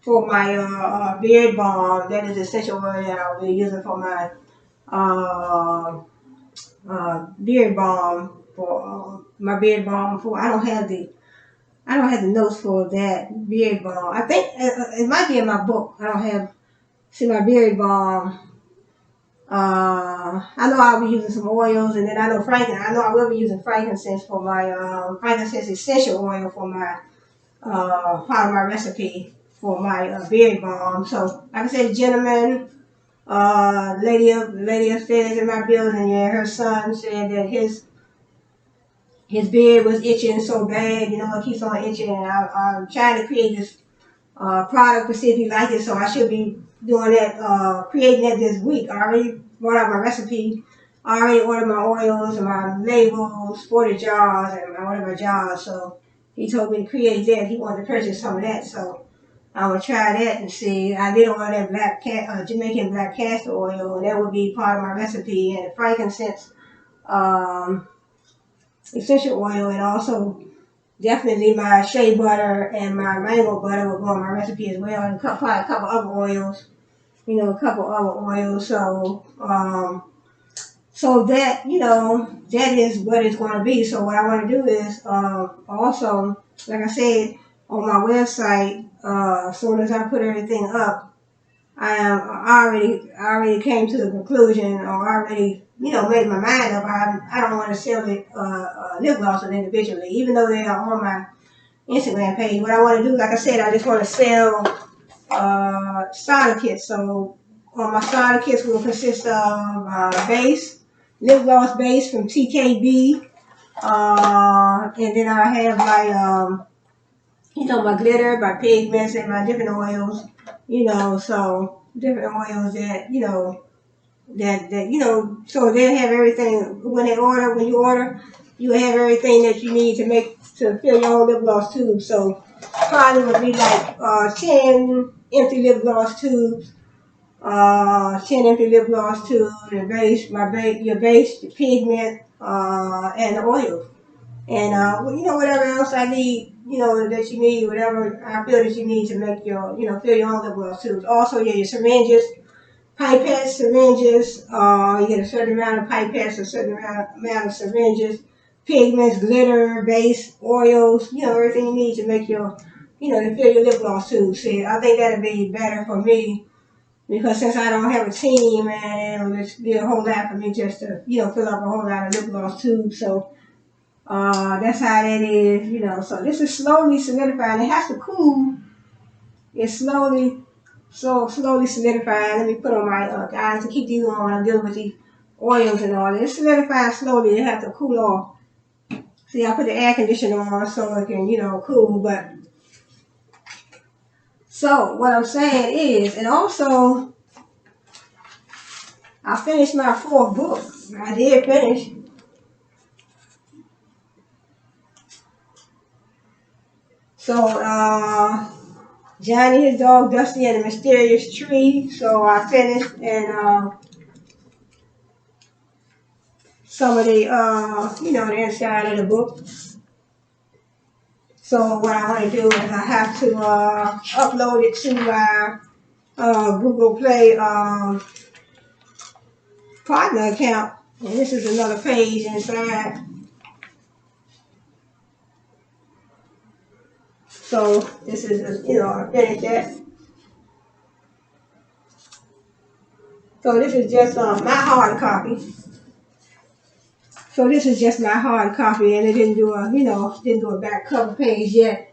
for my beard balm. That is essential oil that I'll be using for my uh, beard balm for my beard balm. For I don't have the notes for that beard balm. I think it might be in my book. I don't have see my beard balm. I know I'll be using some oils, and then I know I will be using frankincense for my frankincense essential oil for my part of my recipe for my beard balm. So, like I said, gentlemen, lady upstairs in my building, yeah, her son said that his beard was itching so bad, you know, it keeps on itching, and I'm trying to create this product to see if you like it. So I should be doing that, creating that this week. I already brought out my recipe. I already ordered my oils and my labels for the jars, and I ordered my jars. So he told me to create that. He wanted to purchase some of that. So I'm gonna try that and see. I did order that Jamaican black castor oil, and that would be part of my recipe, and the frankincense um, essential oil, and also definitely my shea butter and my mango butter will go on my recipe as well, and probably a couple other oils, you know, a couple other oils. So that, you know, that is what it's going to be. So what I want to do is also, like I said, on my website, as soon as I put everything up, I already came to the conclusion, or already, you know, made my mind up. I don't want to sell it lip glosses individually, even though they are on my Instagram page. What I want to do, like I said, I just want to sell starter kits. So my starter kits will consist of base, lip gloss base from TKB, and then I have my you know, my glitter, my pigments, and my different oils. You know, so different oils that you know, so they have everything when you order, you have everything that you need to fill your own lip gloss tubes. So probably would be like 10 empty lip gloss tubes, 10 empty lip gloss tubes, your base, your pigment, and the oil. And you know, whatever else I need, you know, that you need, whatever I feel that you need to make your, you know, fill your own lip gloss tubes. Also, yeah, your syringes, pipettes, syringes. You get a certain amount of pipettes, a certain amount of syringes, pigments, glitter, base, oils. You know, everything you need to make your, you know, to fill your lip gloss tube. See, I think that'd be better for me because since I don't have a team, and it'll just be a whole lot for me just to, you know, fill up a whole lot of lip gloss tubes. So that's how that is, you know. So this is slowly solidifying. It has to cool. It's slowly solidifying. Let me put on my guys to keep these on when I'm dealing with these oils and all. It's solidifying slowly. It has to cool off. See, I put the air conditioner on so it can, you know, cool. But so what I'm saying is, and also I finished my fourth book. I did finish. So Johnny, his dog Dusty, and the Mysterious Tree. So I finished, and some of the, you know, the inside of the book. So what I want to do is I have to upload it to my Google Play partner account. And this is another page inside. So this is, I finished that. So this is just my hard copy. So this is just my hard copy, and it didn't do a back cover page yet.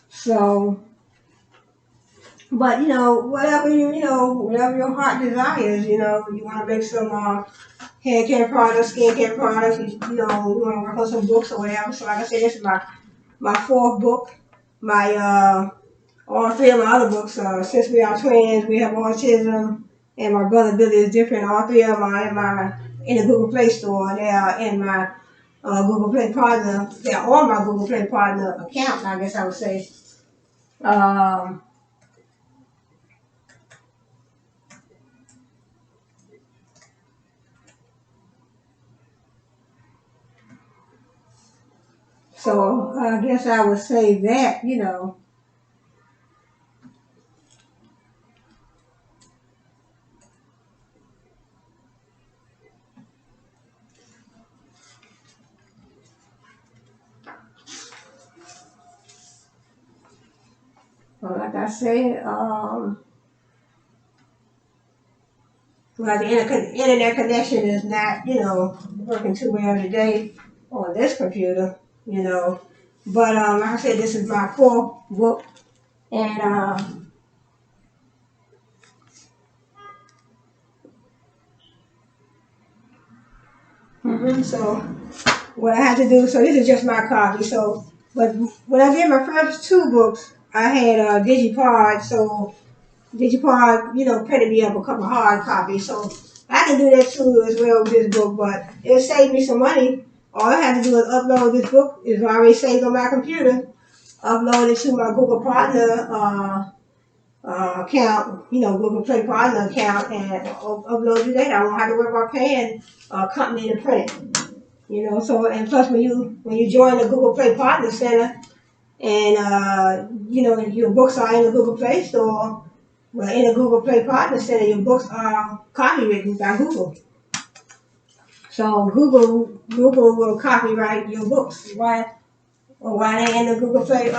So, but whatever your heart desires, you want to make some hair care products, skin care products. You want to work on some books or whatever. So like I said, this is my fourth book. My all three of my other books, since we are twins, we have autism, and my brother Billy is different. All three of them are in the Google Play Store. They are in my Google Play Partner. They're on my Google Play Partner account, I guess I would say. Um, so I guess I would say that. Well, like I said, well, the internet connection is not, working too well today on this computer, But like I said, this is my fourth book, and so what I had to do. So this is just my copy. So, but when I did my first two books, I had Digipod. So Digipod, printed me up a couple hard copies. So I can do that too as well with this book, but it saved me some money. All I had to do is upload this book. It's already saved on my computer. Upload it to my Google Partner account, Google Play Partner account, and upload it there. I won't have to worry about paying a company to print it. So and plus when you join the Google Play Partner Center and your books are in the Google Play Store, well, in the Google Play Partner Center, your books are copywritten by Google. So Google will copyright your books while they're in the Google Play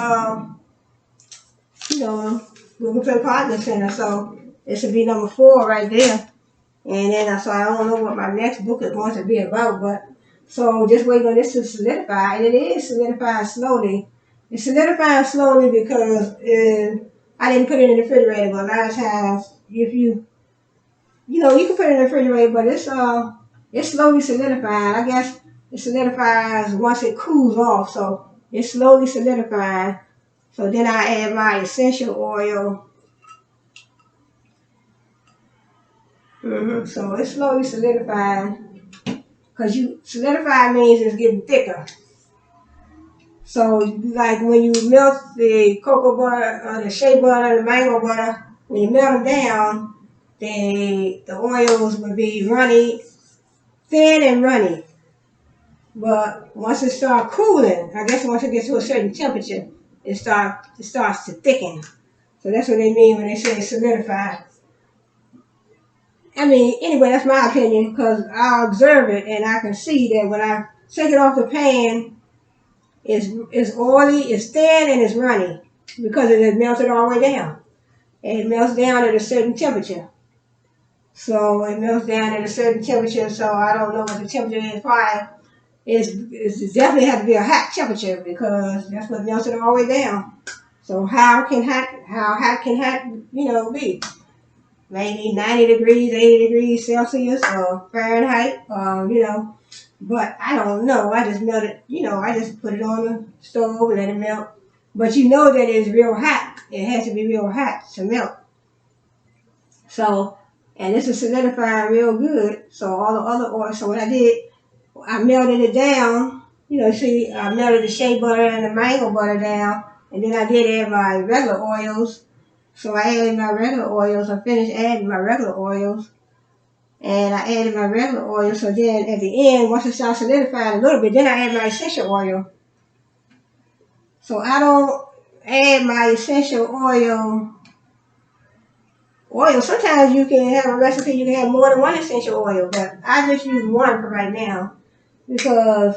Partner Center. So it should be number 4 right there. And then so I don't know what my next book is going to be about, but so just waiting on this to solidify, and it is solidifying slowly. It's solidifying slowly because I didn't put it in the refrigerator, but a lot of times if you can put it in the refrigerator, but it's slowly solidifying. I guess it solidifies once it cools off, so it's slowly solidifying. So then I add my essential oil. So it's slowly solidifying. Because solidify means it's getting thicker. So like when you melt the cocoa butter, the shea butter, the mango butter, when you melt them down, the oils will be runny, thin and runny. But once it starts cooling, I guess once it gets to a certain temperature, it starts to thicken. So that's what they mean when they say solidify. I mean, anyway, that's my opinion because I observe it and I can see that when I take it off the pan, it's oily, it's thin, and it's runny because it has melted all the way down. And it melts down at a certain temperature. So it melts down at a certain temperature, so I don't know what the temperature is. Probably it's definitely have to be a hot temperature because that's what melts it all the way down. So how hot can hot be? Maybe 90 degrees, 80 degrees Celsius or Fahrenheit, But I don't know. I just melted, I just put it on the stove and let it melt. But you know that it's real hot. It has to be real hot to melt. So, and this is solidifying real good. So all the other oil. So what I did, I melted it down. See, I melted the shea butter and the mango butter down. And then I did add my regular oils. So I added my regular oils. I finished adding my regular oils. And I added my regular oil. So then at the end, once it starts solidifying a little bit, then I add my essential oil. So I don't add my essential oil. Sometimes you can have a recipe, you can have more than one essential oil, but I just use one for right now because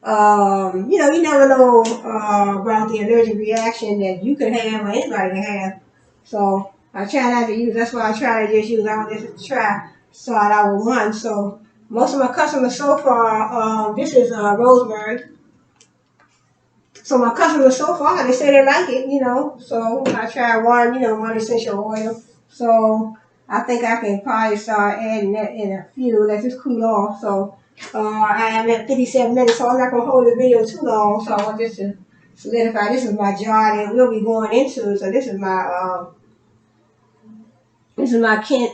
you never know about the allergic reaction that you could have or anybody can have. So I try not to use. That's why I try to just use. I don't just try start out with one. So most of my customers so far, this is rosemary. So my customers so far, they say they like it, So I try one essential oil. So I think I can probably start adding that in a few. Let this cool off. So I am at 57 minutes, so I'm not gonna hold the video too long. So I want this to solidify. This is my jar that we'll be going into. So this is my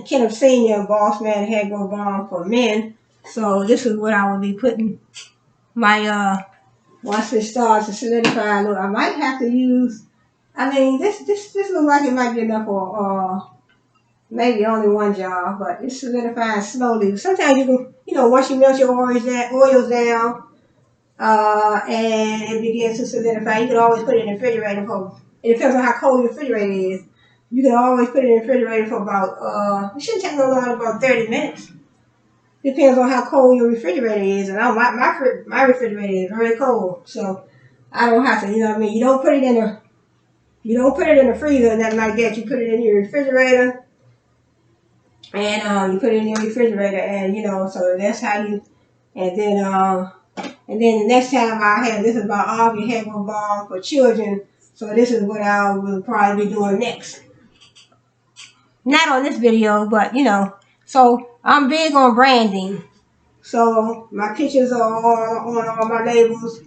Kenneth Senior Boss Man Hair Growth Balm for men. So this is what I will be putting my once it starts to solidify a little. I might have to use. I mean, this looks like it might be enough for maybe only one jar, but it's solidifying slowly. Sometimes you can, once you melt your oils down, and it begins to solidify, you can always put it in the refrigerator for. It depends on how cold your refrigerator is. You can always put it in the refrigerator for about. It shouldn't take no longer than about 30 minutes. Depends on how cold your refrigerator is, and my refrigerator is very cold, so I don't have to. You know what I mean? You don't put it in the freezer or nothing like that. You put it in your refrigerator, and you put it in your refrigerator, and so that's how you. And then the next time I have this is about Harvey Hair Balm for children. So this is what I will probably be doing next. Not on this video, but So I'm big on branding. So my pictures are on all my labels,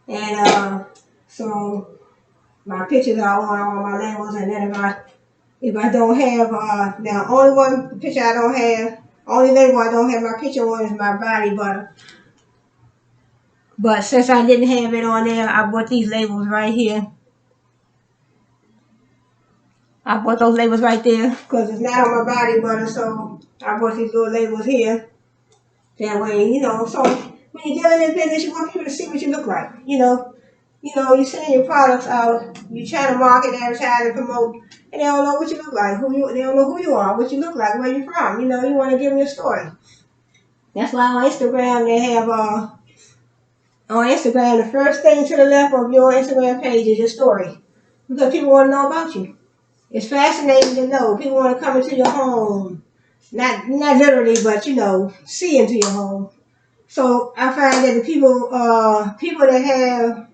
and so my pictures are on all my labels. And then if I don't have now only one picture I don't have, only label I don't have my picture on is my body butter. But since I didn't have it on there, I bought these labels right here. I bought those labels right there because it's not on my body butter, so I bought these little labels here. That way, so when you're dealing in business, you want people to see what you look like. You're sending your products out, you trying to market, advertise, and promote, and they don't know what you look like, they don't know who you are, what you look like, where you're from. You want to give them your story. That's why on Instagram they have on Instagram the first thing to the left of your Instagram page is your story, because people want to know about you. It's fascinating to know. People want to come into your home, not literally, but see into your home. So I find that the people that have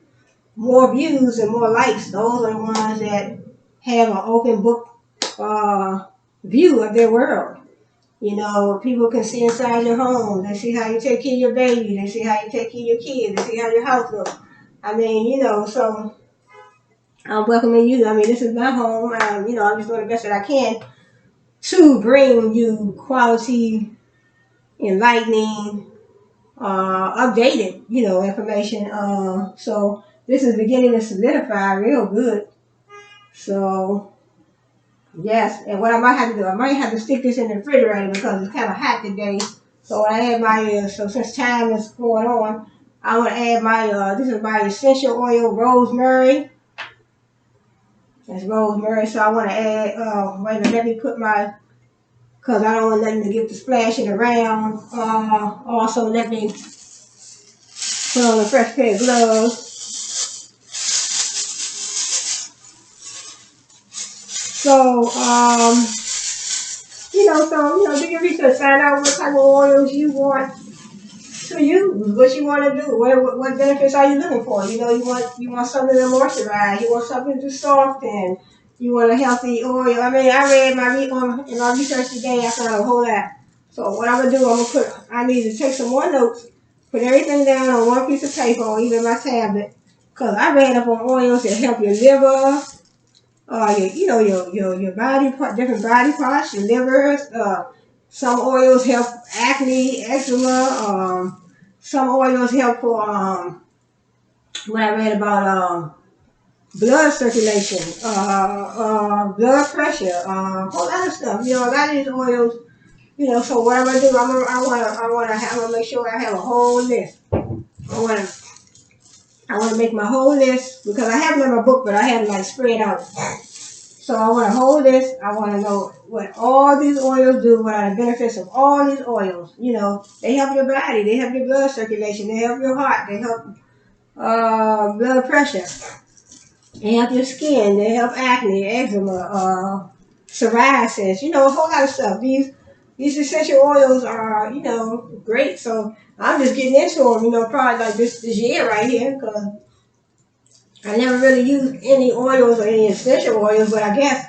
more views and more likes, those are the ones that have an open book view of their world. People can see inside your home. They see how you take care of your baby. They see how you take care of your kids. They see how your house looks. I mean, so I'm welcoming you. I mean, this is my home. I'm just doing the best that I can to bring you quality, enlightening, updated, information. So this is beginning to solidify real good. So yes, and what I might have to do, I might have to stick this in the refrigerator because it's kind of hot today. So when I add so since time is going on, I want to add this is my essential oil, rosemary. That's rosemary. So I want to add, wait a minute, let me put because I don't want nothing to get to splashing around. Also, let me put on a fresh pair of gloves. So, do your research, find out what type of oils you want to use, what you want to do, what benefits are you looking for? You want something to moisturize, you want something to soften, you want a healthy oil. I mean, I read in my research today, I found a whole lot. So what I'm gonna do, I need to take some more notes, put everything down on one piece of paper or even my tablet, cause I read up on oils that help your liver, your body part, different body parts, your livers. Some oils help acne, eczema. Some oils help for what I read about blood circulation, blood pressure, whole other stuff. A lot of these oils. So what I'm gonna do, I'm gonna make sure I have a whole list. I wanna I want to make my whole list because I have them in my book, but I have them like spread out. So I want a whole list. I want to know what all these oils do, what are the benefits of all these oils. You know, they help your body, they help your blood circulation, they help your heart, they help blood pressure, they help your skin, they help acne, eczema, psoriasis. You know, a whole lot of stuff. These essential oils are, you know, great. So I'm just getting into them. You know, probably like this year right here because I never really used any oils or any essential oils, but I guess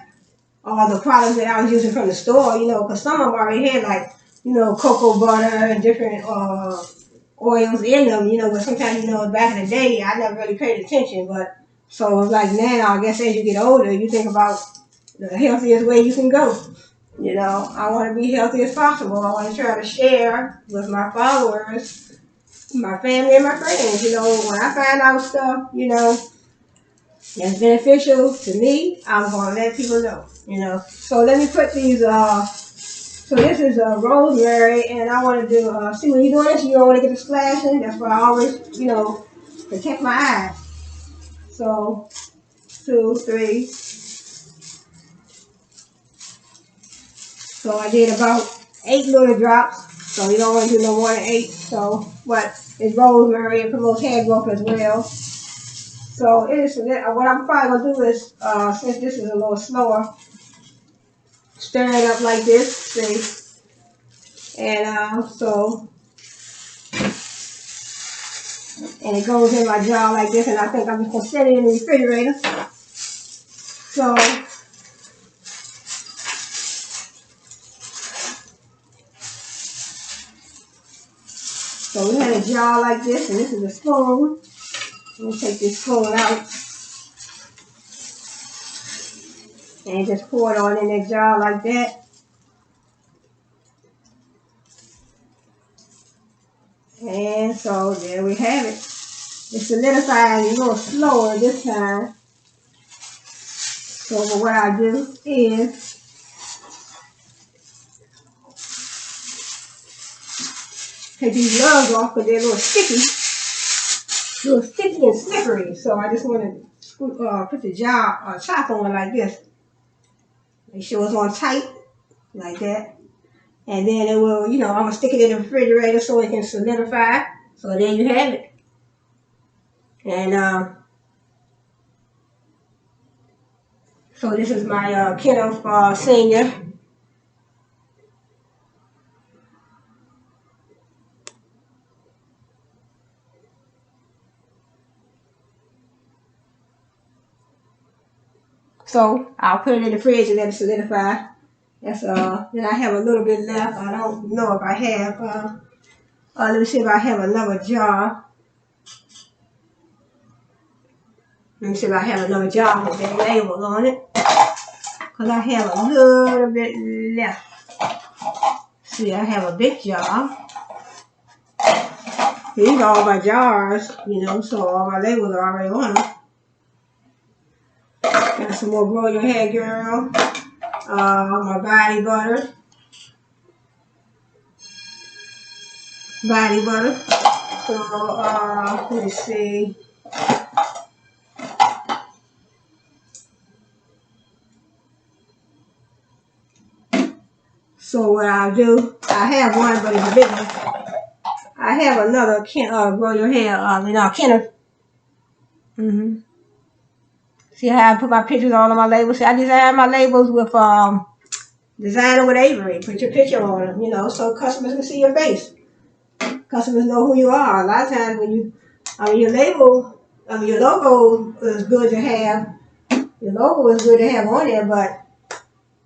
all the products that I was using from the store, you know, because some of them already had like, you know, cocoa butter and different oils in them, you know, but sometimes, you know, back in the day, I never really paid attention, but so like now, I guess as you get older, you think about the healthiest way you can go. You know, I want to be healthy as possible. I want to try to share with my followers, my family, and my friends. You know, when I find out stuff, you know, that's beneficial to me, I'm going to let people know, you know. So let me put these, so this is rosemary, and I want to do, see when you're doing this, you don't want to get the splashing. That's why I always, you know, protect my eyes. So, 2, 3. So I did about 8 little drops. So you don't want to do no more than 8. So, but it's rosemary, it promotes hair growth as well. So it is, what I'm probably going to do is, since this is a little slower, stir it up like this, see, and and it goes in my jar like this, and I think I'm just gonna set it in the refrigerator. So we had a jar like this, and this is a spoon. Let me take this spoon out and just pour it on in that jar like that. And so there we have it. It's solidifying a little slower this time. So what I do is take these lugs off because they're a little sticky and slippery. So I just want to put the jar top on like this. Make sure it's on tight like that. And then it will, you know, I'm going to stick it in the refrigerator so it can solidify. So there you have it. And so this is my Kenneth Senior. So I'll put it in the fridge and let it solidify. That's then I have a little bit left. I don't know if I have let me see if I have another jar. Let me see if I have another jar with that label on it. Because I have a little bit left. See, I have a big jar. These are all my jars, you know, so all my labels are already on them. Got some more Grow Your Hair Girl. My body butter. Body butter. So, let me see. So what I'll do, I have one, but it's a big one. I have another Grow Your Hair, Kenneth. See how I put my pictures all on my labels? See, I design my labels with designer with Avery. Put your picture on them, you know, so customers can see your face. Customers know who you are. A lot of times when you, your label, your logo is good to have. Your logo is good to have on there, but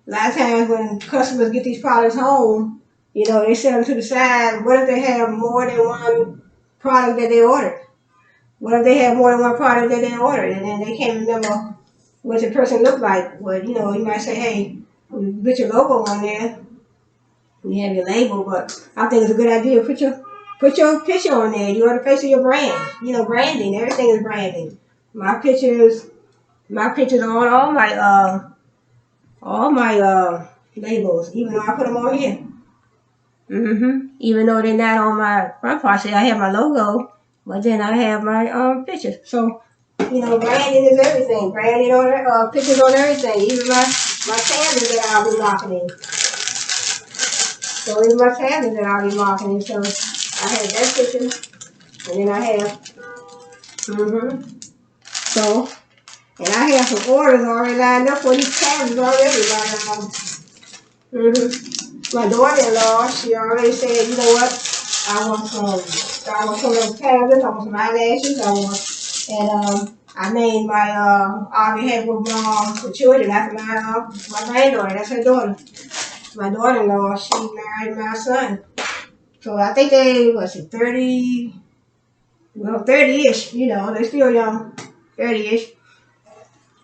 a lot of times when customers get these products home, you know, they set them to the side. What if they have more than one product that they ordered? What if they have more than one product that they ordered and then they can't remember what the person looked like? Well, you know, you might say, hey, you put your logo on there, you have your label, but I think it's a good idea to put your picture on there. You are the face of your brand. You know, branding. Everything is branding. My pictures on all my labels, even though I put them on here. Even though they're not on my front part, see, I have my logo But then I have my pictures. So, branding is everything. Branding on pictures on everything. Even my tablet that I'll be marketing. So even my tablet that I'll be marketing. So I have that picture, and then I have so, and I have some orders already lined up for these tablets already. My daughter-in-law, she already said, you know what? I want some of those tablets. I want some eyelashes. And I named my I already had with the children after my granddaughter. That's her daughter. My daughter-in-law, she married my son. So I think they was 30-ish. They're still young, 30-ish.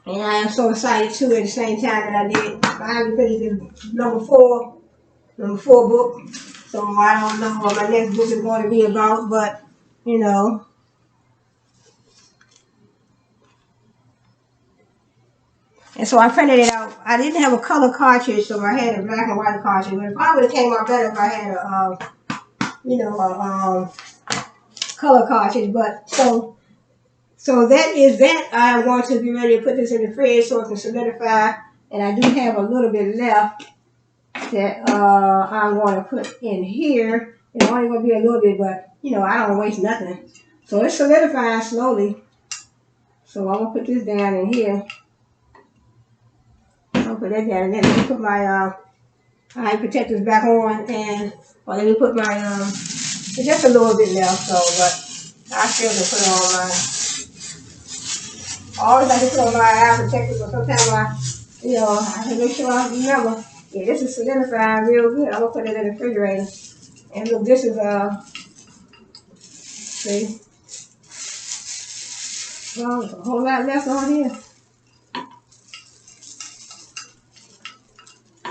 And I am so excited too. At the same time that I did, I finished the number four book. So I don't know what my next book is going to be about, but you know. And so I printed it out. I didn't have a color cartridge, so I had a black and white cartridge. But it probably would have came out better if I had a color cartridge. But so that is that. I want to be ready to put this in the fridge so it can solidify. And I do have a little bit left that I'm going to put in here. It's only going to be a little bit, but I don't waste nothing. So it's solidifying slowly. So I'm going to put this down in here. I'll put that down, and then let me put my eye protectors back on, or let me put my there's just a little bit left, so but I still can put on my. I always like to put on my eye protectors, but sometimes I can make sure I remember. Yeah, this is solidifying real good. I'm gonna put it in the refrigerator, and look, this is see, well, there's a whole lot left on here.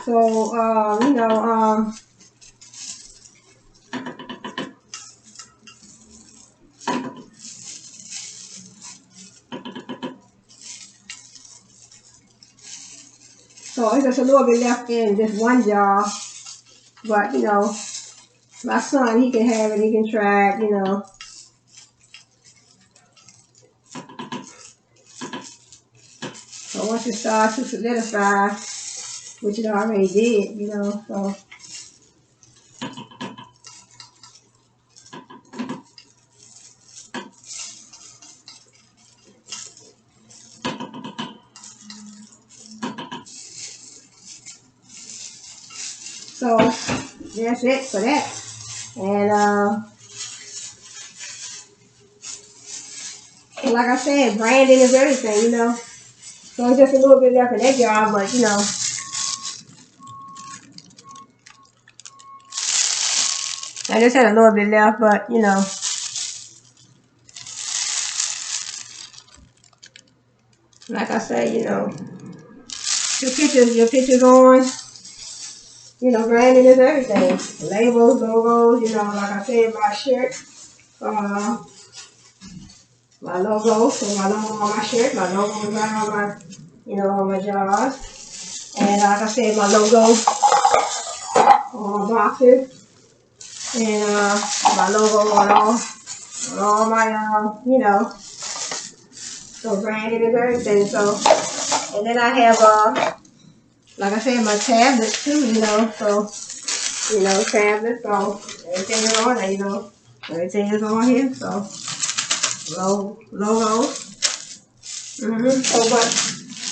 So So it's just a little bit left in this one jar, but my son, he can have it, he can try it, So once it starts to solidify, which it already did, so. So that's it for that. And like I said, branding is everything, So it's just a little bit left in that jar, but I just had a little bit left, but like I say, your pictures on, branding is everything. Labels, logos, like I said, my shirt, my logo, so my logo on my shirt, my logo is right on my, on my jars. And like I said, my logo on my boxes, and my logo on all my, so branding is everything. So, and then I have, like I said, my tablets too, so, tablets, so everything is on there, everything is on here, so, logos. So, but,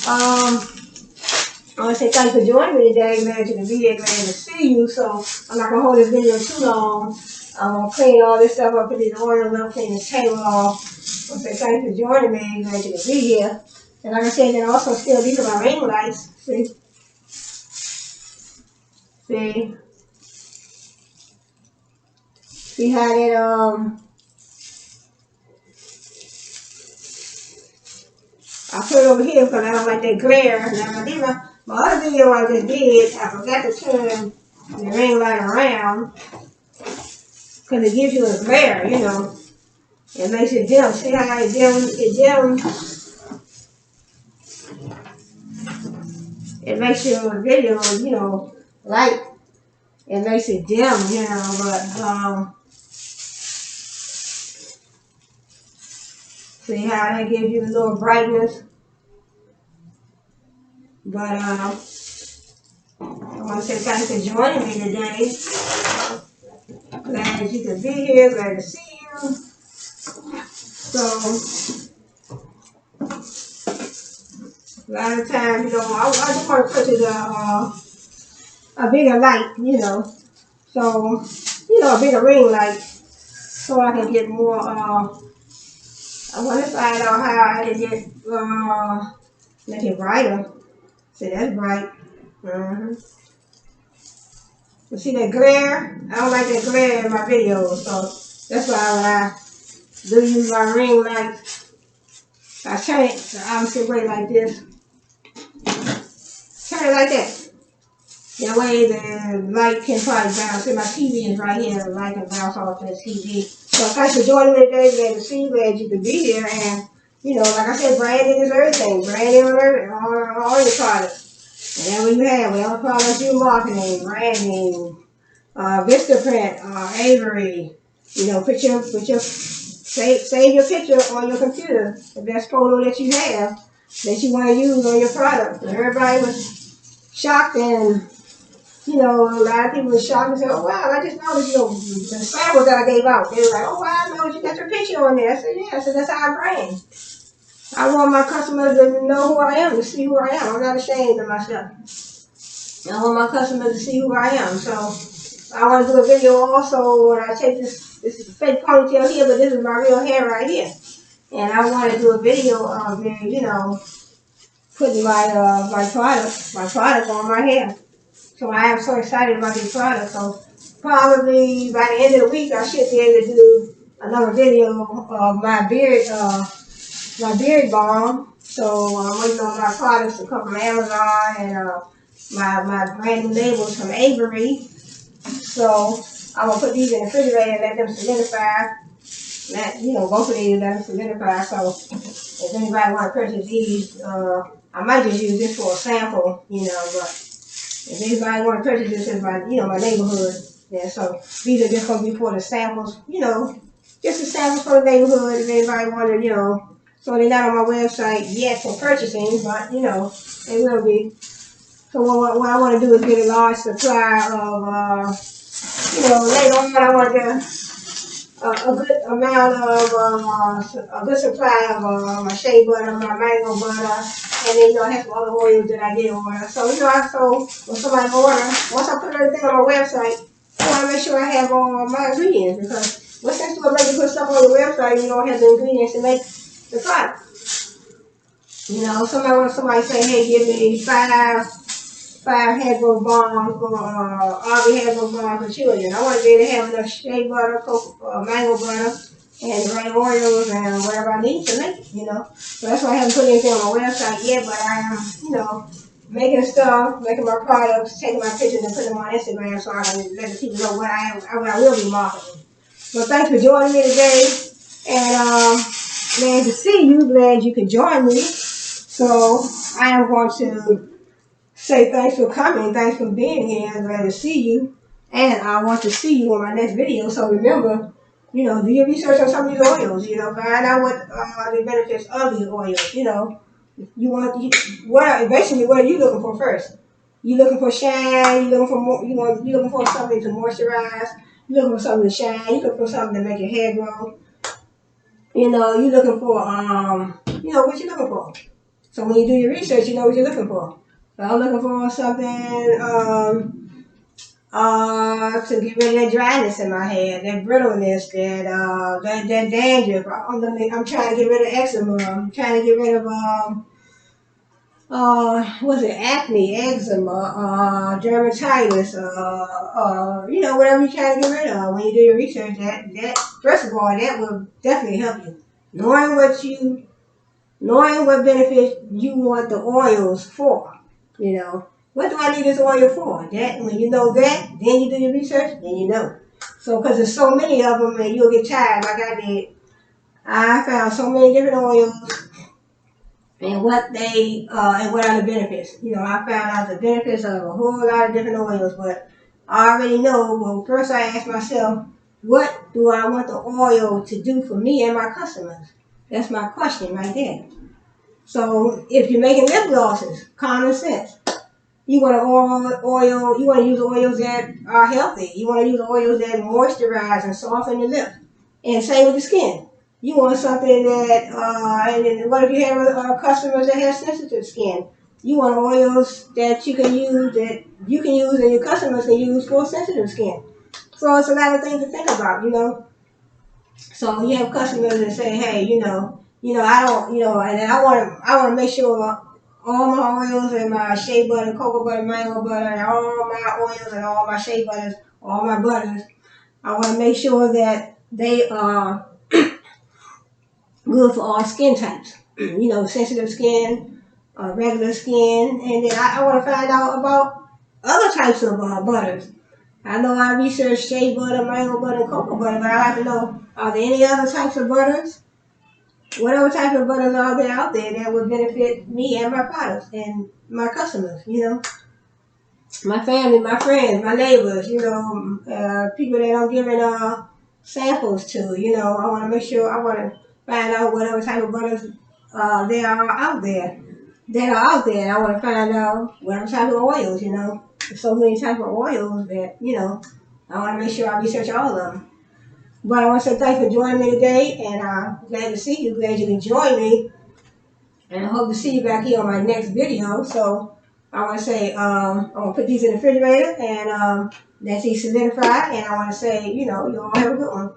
I want to say thanks for joining me today. Glad you to be here, glad to see you. So, I'm not going to hold this video too long. I'm going to clean all this stuff up, put these oils up, clean this table off. I want to say thanks for joining me, glad you to be here. And like I said, then also still, these are my ring lights. See how that, I put it over here because I don't like that glare. Now, my other video I just did, I forgot to turn the ring light around because it gives you a glare, It makes it dim. See how it dims? It makes your video, light. It makes it dim, but, See how that gives you a little brightness. But I want to say thanks for joining me today. Glad that you could be here. Glad to see you. So a lot of times, I just want to purchase a bigger light, So, a bigger ring light, so I can get more. I want to find out how I can get make it brighter. See, that's bright. Mm-hmm. You see that glare? I don't like that glare in my videos, so that's why when I do use my ring light, I turn it the opposite way like this. Turn it like that. That way the light can probably bounce. See, my TV is right here. The light can bounce off the TV. So thanks for joining me today. Glad to see you. Glad you could be here. And, like I said, branding is everything. Branding on everything, all your products. Whatever you have, whatever products you're marketing, branding, Vistaprint, Avery, save your picture on your computer, the best photo that you have that you want to use on your product. And everybody was shocked, and a lot of people were shocked and said, "Oh wow, I just noticed, the samples that I gave out." They were like, "Oh wow, I know you got your picture on there." I said, "Yeah." I said, "That's how I brand. I want my customers to know who I am, to see who I am. I'm not ashamed of myself. I want my customers to see who I am." So I want to do a video also when I take this is a fake ponytail here, but this is my real hair right here. And I want to do a video of me, putting my product on my hair. So I am so excited about these products. So probably by the end of the week, I should be able to do another video of my beard balm. So I'm waiting on my products to come from Amazon, and my brand new labels from Avery. So I'm gonna put these in the refrigerator and let them solidify. Both of these let them solidify. So if anybody want to purchase these, I might just use this for a sample, but if anybody want to purchase this in my neighborhood, yeah. So these are just gonna be for the samples, just the samples for the neighborhood. If anybody want to, so they're not on my website yet for purchasing, but they will be. So what I want to do is get a large supply of, later on I want to get a good amount of, a good supply of my shea butter, my mango butter, and then, I have some other oils that I did order. So, when somebody order, once I put everything on my website, I want to make sure I have all my ingredients, because what's sense to make you put stuff on your website and you don't have the ingredients to make the product? Somebody say, "Hey, give me five hair growth balm for Arby hair growth balm for children." I want to be able to have enough shea butter, mango butter, and the right oils and whatever I need to make it, So that's why I haven't put anything on my website yet, but I am, making stuff, making my products, taking my pictures and putting them on Instagram so I can let the people know what I will be marketing. So thanks for joining me today, and glad to see you. Glad you could join me. So I am going to say thanks for coming, thanks for being here. I'm glad to see you, and I want to see you on my next video. So remember, do your research on some of these oils. Find out what the benefits of these oils. Basically what are you looking for first? You looking for shine? You looking for more? You looking for something to moisturize? You looking for something to shine? You looking for something to make your hair grow? You looking for what you looking for. So when you do your research, you know what you're looking for. So I'm looking for something to get rid of that dryness in my hair, that brittleness, that dandruff. I'm trying to get rid of eczema. I'm trying to get rid of acne, eczema, dermatitis, whatever you're trying to get rid of. When you do your research, that first of all, that will definitely help you. Knowing what benefits you want the oils for. What do I need this oil for? That when you know that, then you do your research, then you know. So, because there's so many of them, and you'll get tired like I did. I found so many different oils, and what are the benefits. I found out the benefits of a whole lot of different oils, but I already know. Well, first I asked myself, what do I want the oil to do for me and my customers? That's my question right there. So if you're making lip glosses, common sense. You want to oil. You want to use oils that are healthy. You want to use oils that moisturize and soften your lips. And same with the skin. You want something that, and then what if you have customers that have sensitive skin? You want oils that you can use and your customers can use for sensitive skin. So it's a lot of things to think about, you know. So you have customers that say, hey, I don't, and then I want to make sure all my oils and my shea butter, cocoa butter, mango butter, and all my oils and all my shea butters, all my butters, I want to make sure that they are good for all skin types. Sensitive skin, regular skin, and then I want to find out about other types of butters. I know I researched shea butter, mango butter, and cocoa butter, but I like to know, are there any other types of butters? Whatever type of butters are there out there that would benefit me and my products and my customers, my family, my friends, my neighbors, people that I'm giving samples to, I want to make sure, I want to find out whatever type of butters there are out there. I want to find out whatever type of oils, There's so many type of oils that, I want to make sure I research all of them. But I want to say thanks for joining me today, and I'm glad to see you. Glad you can join me, and I hope to see you back here on my next video. So I want to say I'm going to put these in the refrigerator, and that's these solidified, and I want to say, you all have a good one.